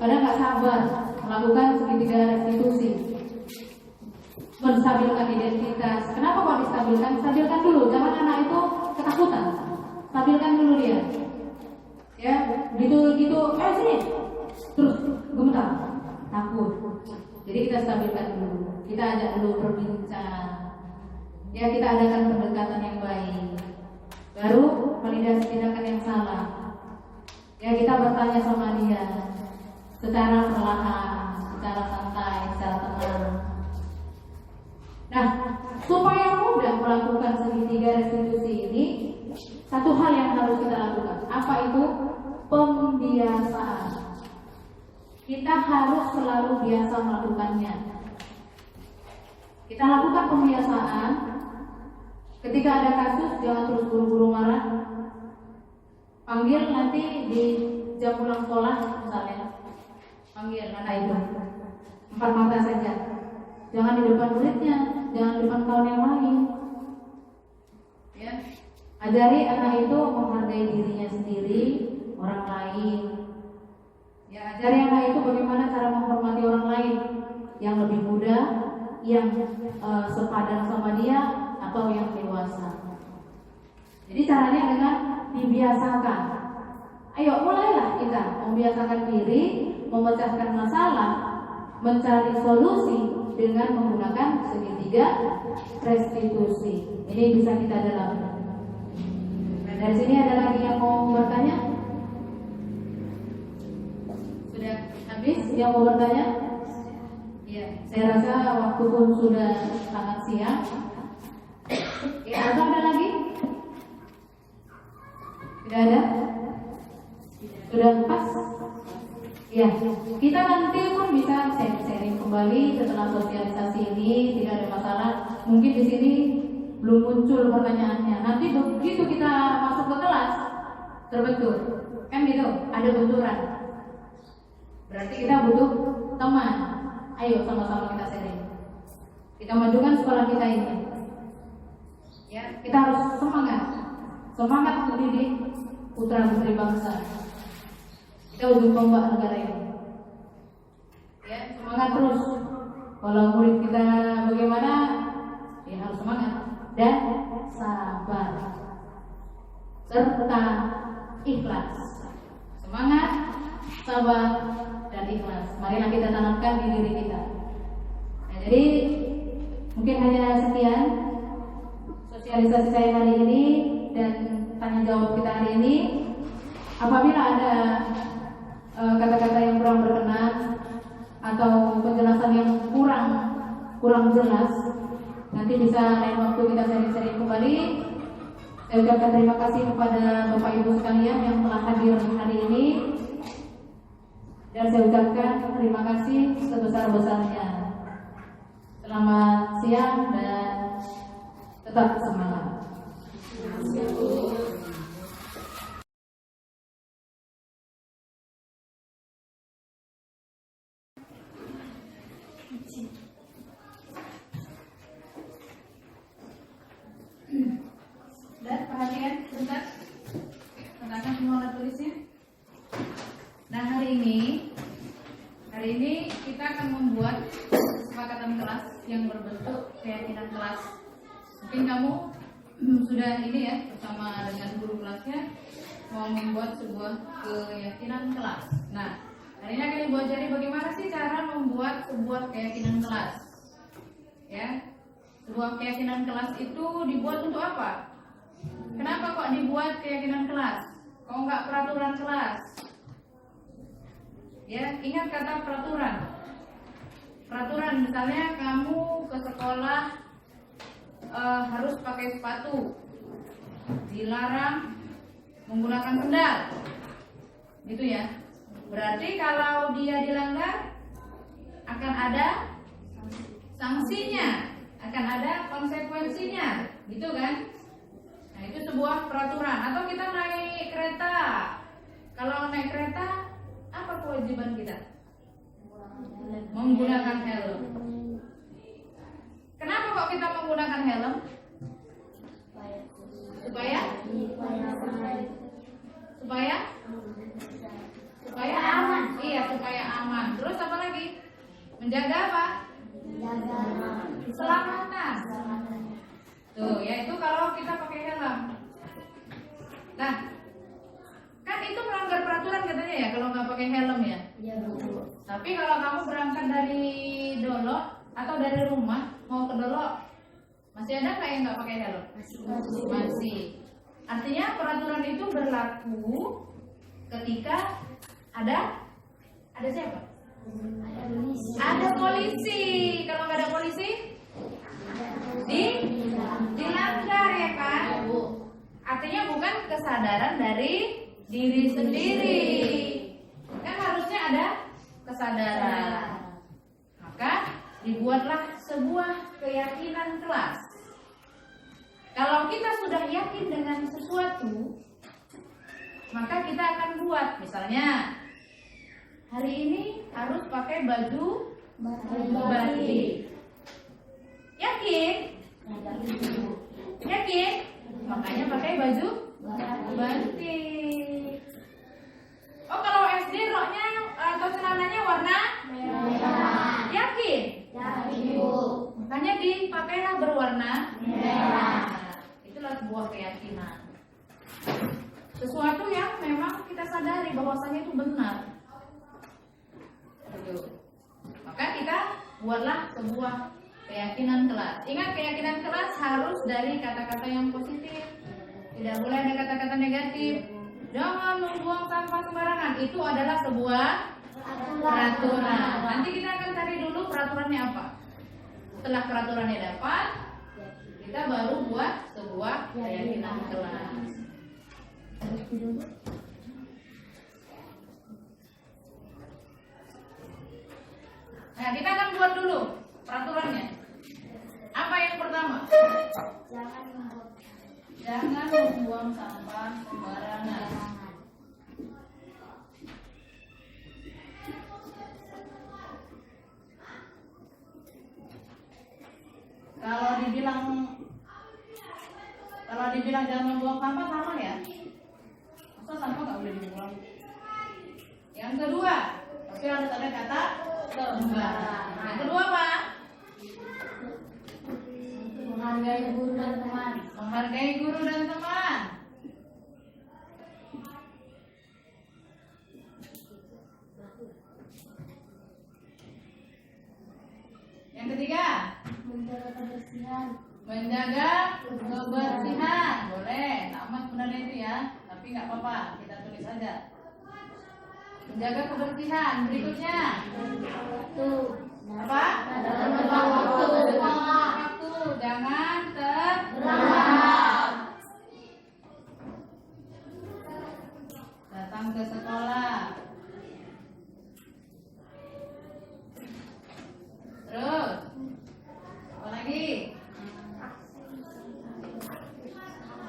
Kadang nggak sabar melakukan segitiga restitusi. Menstabilkan identitas. Kenapa kok distabilkan? Stabilkan dulu, jangan anak itu ketakutan. Stabilkan dulu dia. Ya, gitu, sini. Terus gemetar, takut. Jadi kita stabilkan dulu. Kita ajak dulu berbincang. Ya, kita adakan pendekatan yang baik. Baru validasi tindakan yang salah. Ya, kita bertanya sama dia secara perlahan, secara santai, secara tenang. Nah, supaya mudah melakukan segitiga restitusi ini, satu hal yang harus kita lakukan. Apa itu? Pembiasaan. Kita harus selalu biasa melakukannya. Kita lakukan pembiasaan. Ketika ada kasus, jangan terus buru-buru marah. Panggil nanti di jam pulang sekolah misalnya. Panggil anak itu 4 mata saja. Jangan di depan muridnya, jangan di depan kawan yang lain. Ya, ajari anak itu menghargai dirinya sendiri, orang lain. Ya, ajari anak itu bagaimana cara menghormati orang lain. yang lebih muda, yang sepadan sama dia, atau yang dewasa. Jadi caranya dengan dibiasakan. Ayo mulailah kita membiasakan diri, memecahkan masalah, mencari solusi dengan menggunakan segitiga restitusi. Ini bisa kita dalami. Nah, dari sini ada lagi yang mau bertanya? Sudah habis yang mau bertanya? Ya, saya rasa waktu pun sudah sangat siang. Ya, atau ada lagi? Tidak ada? Sudah pas? Ya, kita nanti pun bisa sharing kembali setelah sosialisasi ini, tidak ada masalah. Mungkin di sini belum muncul pertanyaannya. Nanti begitu kita masuk ke kelas terbentur, kan gitu, ada benturan. Berarti kita butuh teman. Ayo sama-sama kita sharing. Kita majukan sekolah kita ini. Ya, kita harus semangat mendidik putra putri bangsa. Kita ujung tombak negara ini. Ya, semangat terus. Kalau murid kita bagaimana, ya harus semangat dan sabar serta ikhlas. Semangat, sabar, dan ikhlas. Marilah kita tanamkan di diri kita. Nah, jadi mungkin hanya sekian sosialisasi saya hari ini dan tanya jawab kita hari ini. Apabila ada kata-kata yang kurang berkenan atau penjelasan yang kurang jelas, nanti bisa lain waktu kita sharing-sharing kembali. Saya ucapkan terima kasih kepada Bapak Ibu sekalian yang telah hadir hari ini, dan saya ucapkan terima kasih sebesar-besarnya. Selamat siang dan tetap semangat. Dan perhatian sebentar, katakan semua alat tulisnya. Nah, hari ini kita akan membuat kesepakatan kelas yang berbentuk keyakinan kelas. Mungkin kamu sudah ini ya, bersama dengan guru kelasnya mau membuat sebuah keyakinan kelas. Nah, hari ini akan dibuat. Jadi bagaimana sih cara membuat sebuah keyakinan kelas? Ya, sebuah keyakinan kelas itu dibuat untuk apa? Kenapa kok dibuat keyakinan kelas? Kok nggak peraturan kelas? Ya, ingat kata peraturan. Peraturan, misalnya kamu ke sekolah harus pakai sepatu, dilarang menggunakan sendal, gitu ya. Berarti kalau dia dilanggar akan ada sanksinya, akan ada konsekuensinya, gitu kan? Nah, itu sebuah peraturan. Atau kita naik kereta. Kalau naik kereta, apa kewajiban kita? Menggunakan helm. Kenapa kok kita menggunakan helm? Supaya aman. Iya, supaya aman. Terus apa lagi? Menjaga apa? Keselamatan. Tuh, yaitu kalau kita pakai helm. Nah, kan itu melanggar peraturan katanya ya kalau nggak pakai helm ya. Iya, betul. Tapi kalau kamu berangkat dari Dolok atau dari rumah mau ke Dolok, masih ada nggak yang nggak pakai helm? Masih. Artinya peraturan itu berlaku ketika ada siapa? Ada polisi. Kalau nggak ada polisi, dilanggar ya kan? Artinya bukan kesadaran dari diri sendiri. Kan harusnya ada kesadaran. Maka dibuatlah sebuah keyakinan kelas. Kalau kita sudah yakin dengan sesuatu, maka kita akan buat. Misalnya hari ini harus pakai baju batik. Yakin? Yakin? Makanya pakai baju batik. Oh, kalau SD roknya atau celananya warna merah. Yakin? pakailah berwarna merah. Itulah sebuah keyakinan. Sesuatu yang memang kita sadari bahwasanya itu benar. Maka kita buatlah sebuah keyakinan kelas. Ingat, keyakinan kelas harus dari kata-kata yang positif. Tidak boleh ada kata-kata negatif. Jangan membuang sampah sembarangan. Itu adalah sebuah peraturan. Nanti kita akan cari dulu peraturannya apa. Setelah peraturannya dapat, kita baru buat sebuah keyakinan kelas. Nah, kita akan buat dulu peraturannya. Apa yang pertama? Jangan membuang sampah sembarangan. Kalau dibilang jangan membuang sampah, sama ya? Masa sampah nggak boleh dibuang? Yang kedua, pasti harus ada kata sembarangan. Yang kedua apa? Menghargai guru dan teman. Menghargai guru dan teman. Yang ketiga, menjaga kebersihan. Menjaga kebersihan. Boleh, sama sebenarnya itu ya, tapi nggak apa-apa, kita tulis saja. Menjaga kebersihan. Berikutnya, apa? Waktu. Jangan terlambat. Datang ke sekolah. Terus, apa lagi?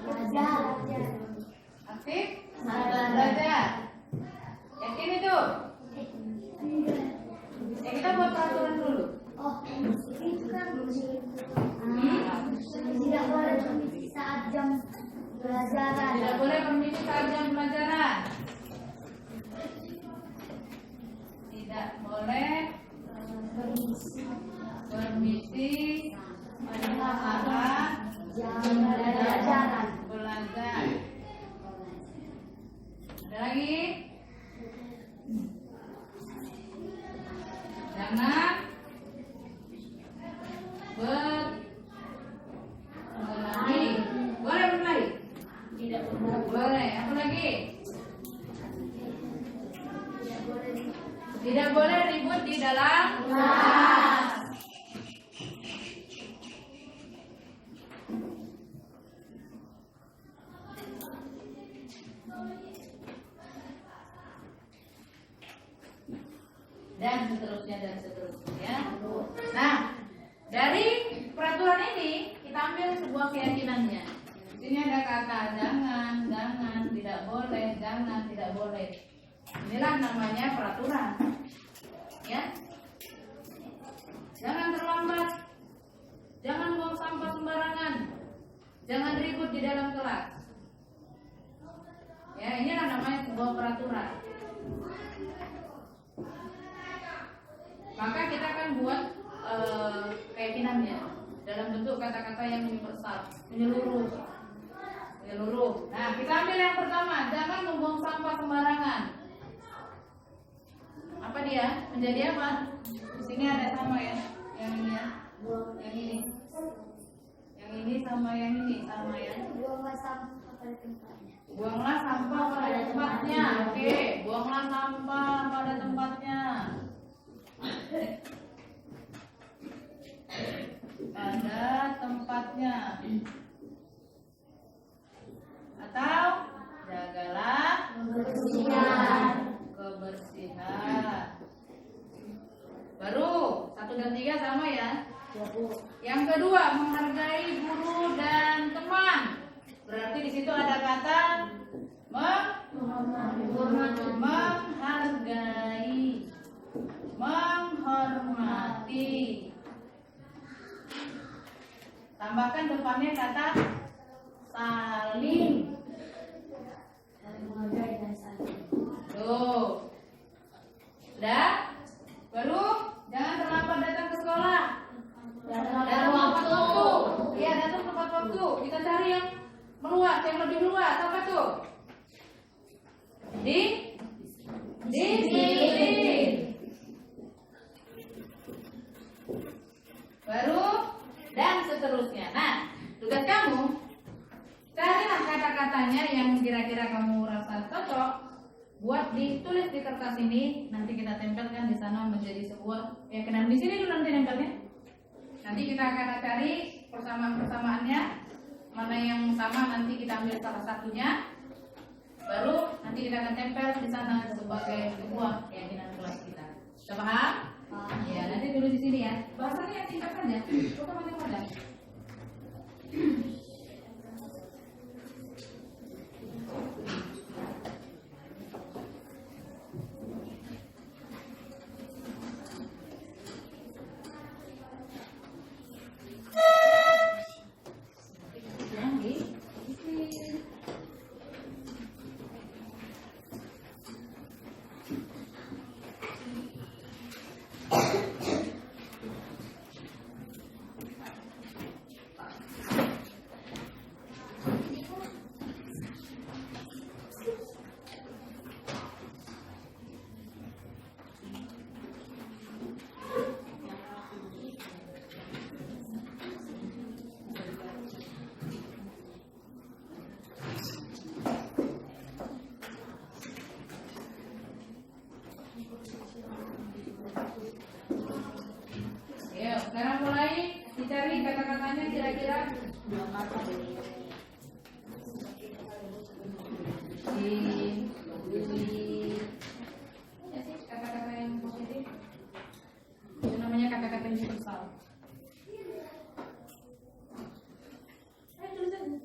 Belajar. Aktif? Belajar. Yakin itu? Ya, kita buat peraturan dulu. Oh, itu kan tidak boleh bermisi saat jam pelajaran. Tidak boleh bermisi saat jam pelajaran. Tidak boleh bermisi pada saat Jam pelajaran. belajar. Ada lagi? Jangan berlari. Boleh berlari? Tidak boleh. Apa lagi? Tidak boleh ribut di dalam kelas. Dan seterusnya. Nah, dari peraturan ini kita ambil sebuah keyakinannya. Di sini ada kata jangan, tidak boleh, jangan, tidak boleh. Inilah namanya peraturan. Ya. Jangan terlambat. Jangan buang sampah sembarangan. Jangan ribut di dalam kelas. Ya, inilah namanya sebuah peraturan. Maka kita akan buat keyakinannya dalam bentuk kata-kata yang universal, menyeluruh. Nah, kita ambil yang pertama, jangan membuang sampah sembarangan. Apa dia? Menjadi apa? Di sini ada sama ya, yang ini ya, yang ini, yang ini sama yang ini sama ya. Buanglah sampah pada tempatnya. Buanglah sampah pada tempatnya. Oke, buanglah sampah pada tempatnya. Pada tempatnya. Atau jagalah kebersihan. Baru 1 dan 3 sama ya. Yang kedua, menghargai guru dan teman. Berarti di situ ada kata menghargai, menghormati. Tambahkan depannya kata saling. Menghargai dan saling. Tuh. Sudah? Baru jangan terlambat datang ke sekolah. Dalam waktu Tuh, kita cari yang meluas, yang lebih luas. Apa tuh? Disiplin. Baru dan seterusnya. Nah, tugas kamu carilah kata-katanya yang kira-kira kamu rasa cocok buat ditulis di kertas ini. Nanti kita tempelkan di sana menjadi sebuah keyakinan. Di sini dulu nanti nempelnya. Nanti kita akan cari persamaan-persamaannya, mana yang sama nanti kita ambil salah satunya. Baru nanti kita akan tempel di sana sebagai sebuah keyakinan kelas kita. Sudah paham? Ya, nanti dulu di sini ya. Bahasanya singkat saja. Bukan macam-macam. Sekarang mulai dicari kata-katanya kira-kira ya sih kata-kata yang positif. Itu namanya kata-kata universal. Ayo tulisan.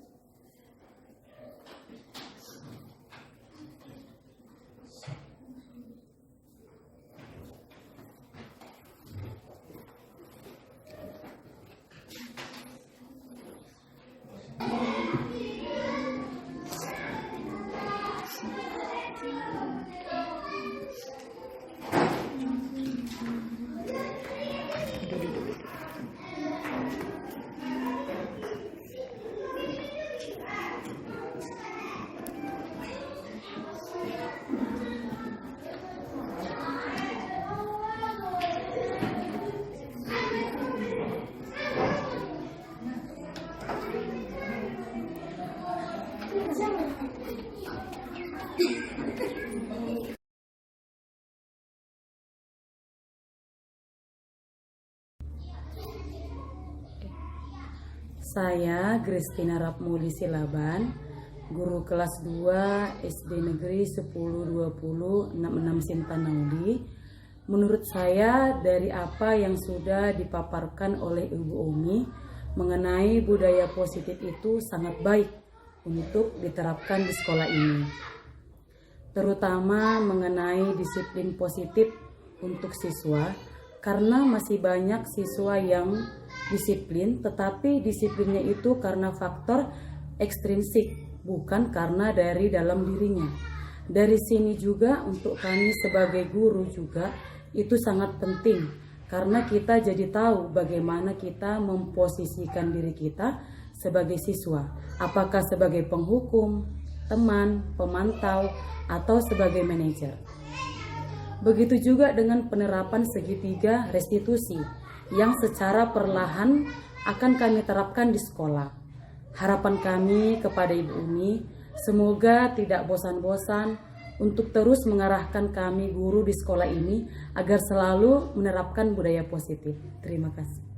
Saya Christina Rapmuli Silaban, guru kelas 2 SD Negeri 1020 66 Sintanauli. Menurut saya dari apa yang sudah dipaparkan oleh Ibu Umi mengenai budaya positif itu sangat baik untuk diterapkan di sekolah ini. Terutama mengenai disiplin positif untuk siswa, karena masih banyak siswa yang disiplin, tetapi disiplinnya itu karena faktor ekstrinsik, bukan karena dari dalam dirinya. Dari sini juga untuk kami sebagai guru juga itu sangat penting, karena kita jadi tahu bagaimana kita memposisikan diri kita sebagai siswa, apakah sebagai penghukum, teman, pemantau, atau sebagai manajer. Begitu juga dengan penerapan segitiga restitusi yang secara perlahan akan kami terapkan di sekolah. Harapan kami kepada Ibu Umi, semoga tidak bosan-bosan untuk terus mengarahkan kami guru di sekolah ini agar selalu menerapkan budaya positif. Terima kasih.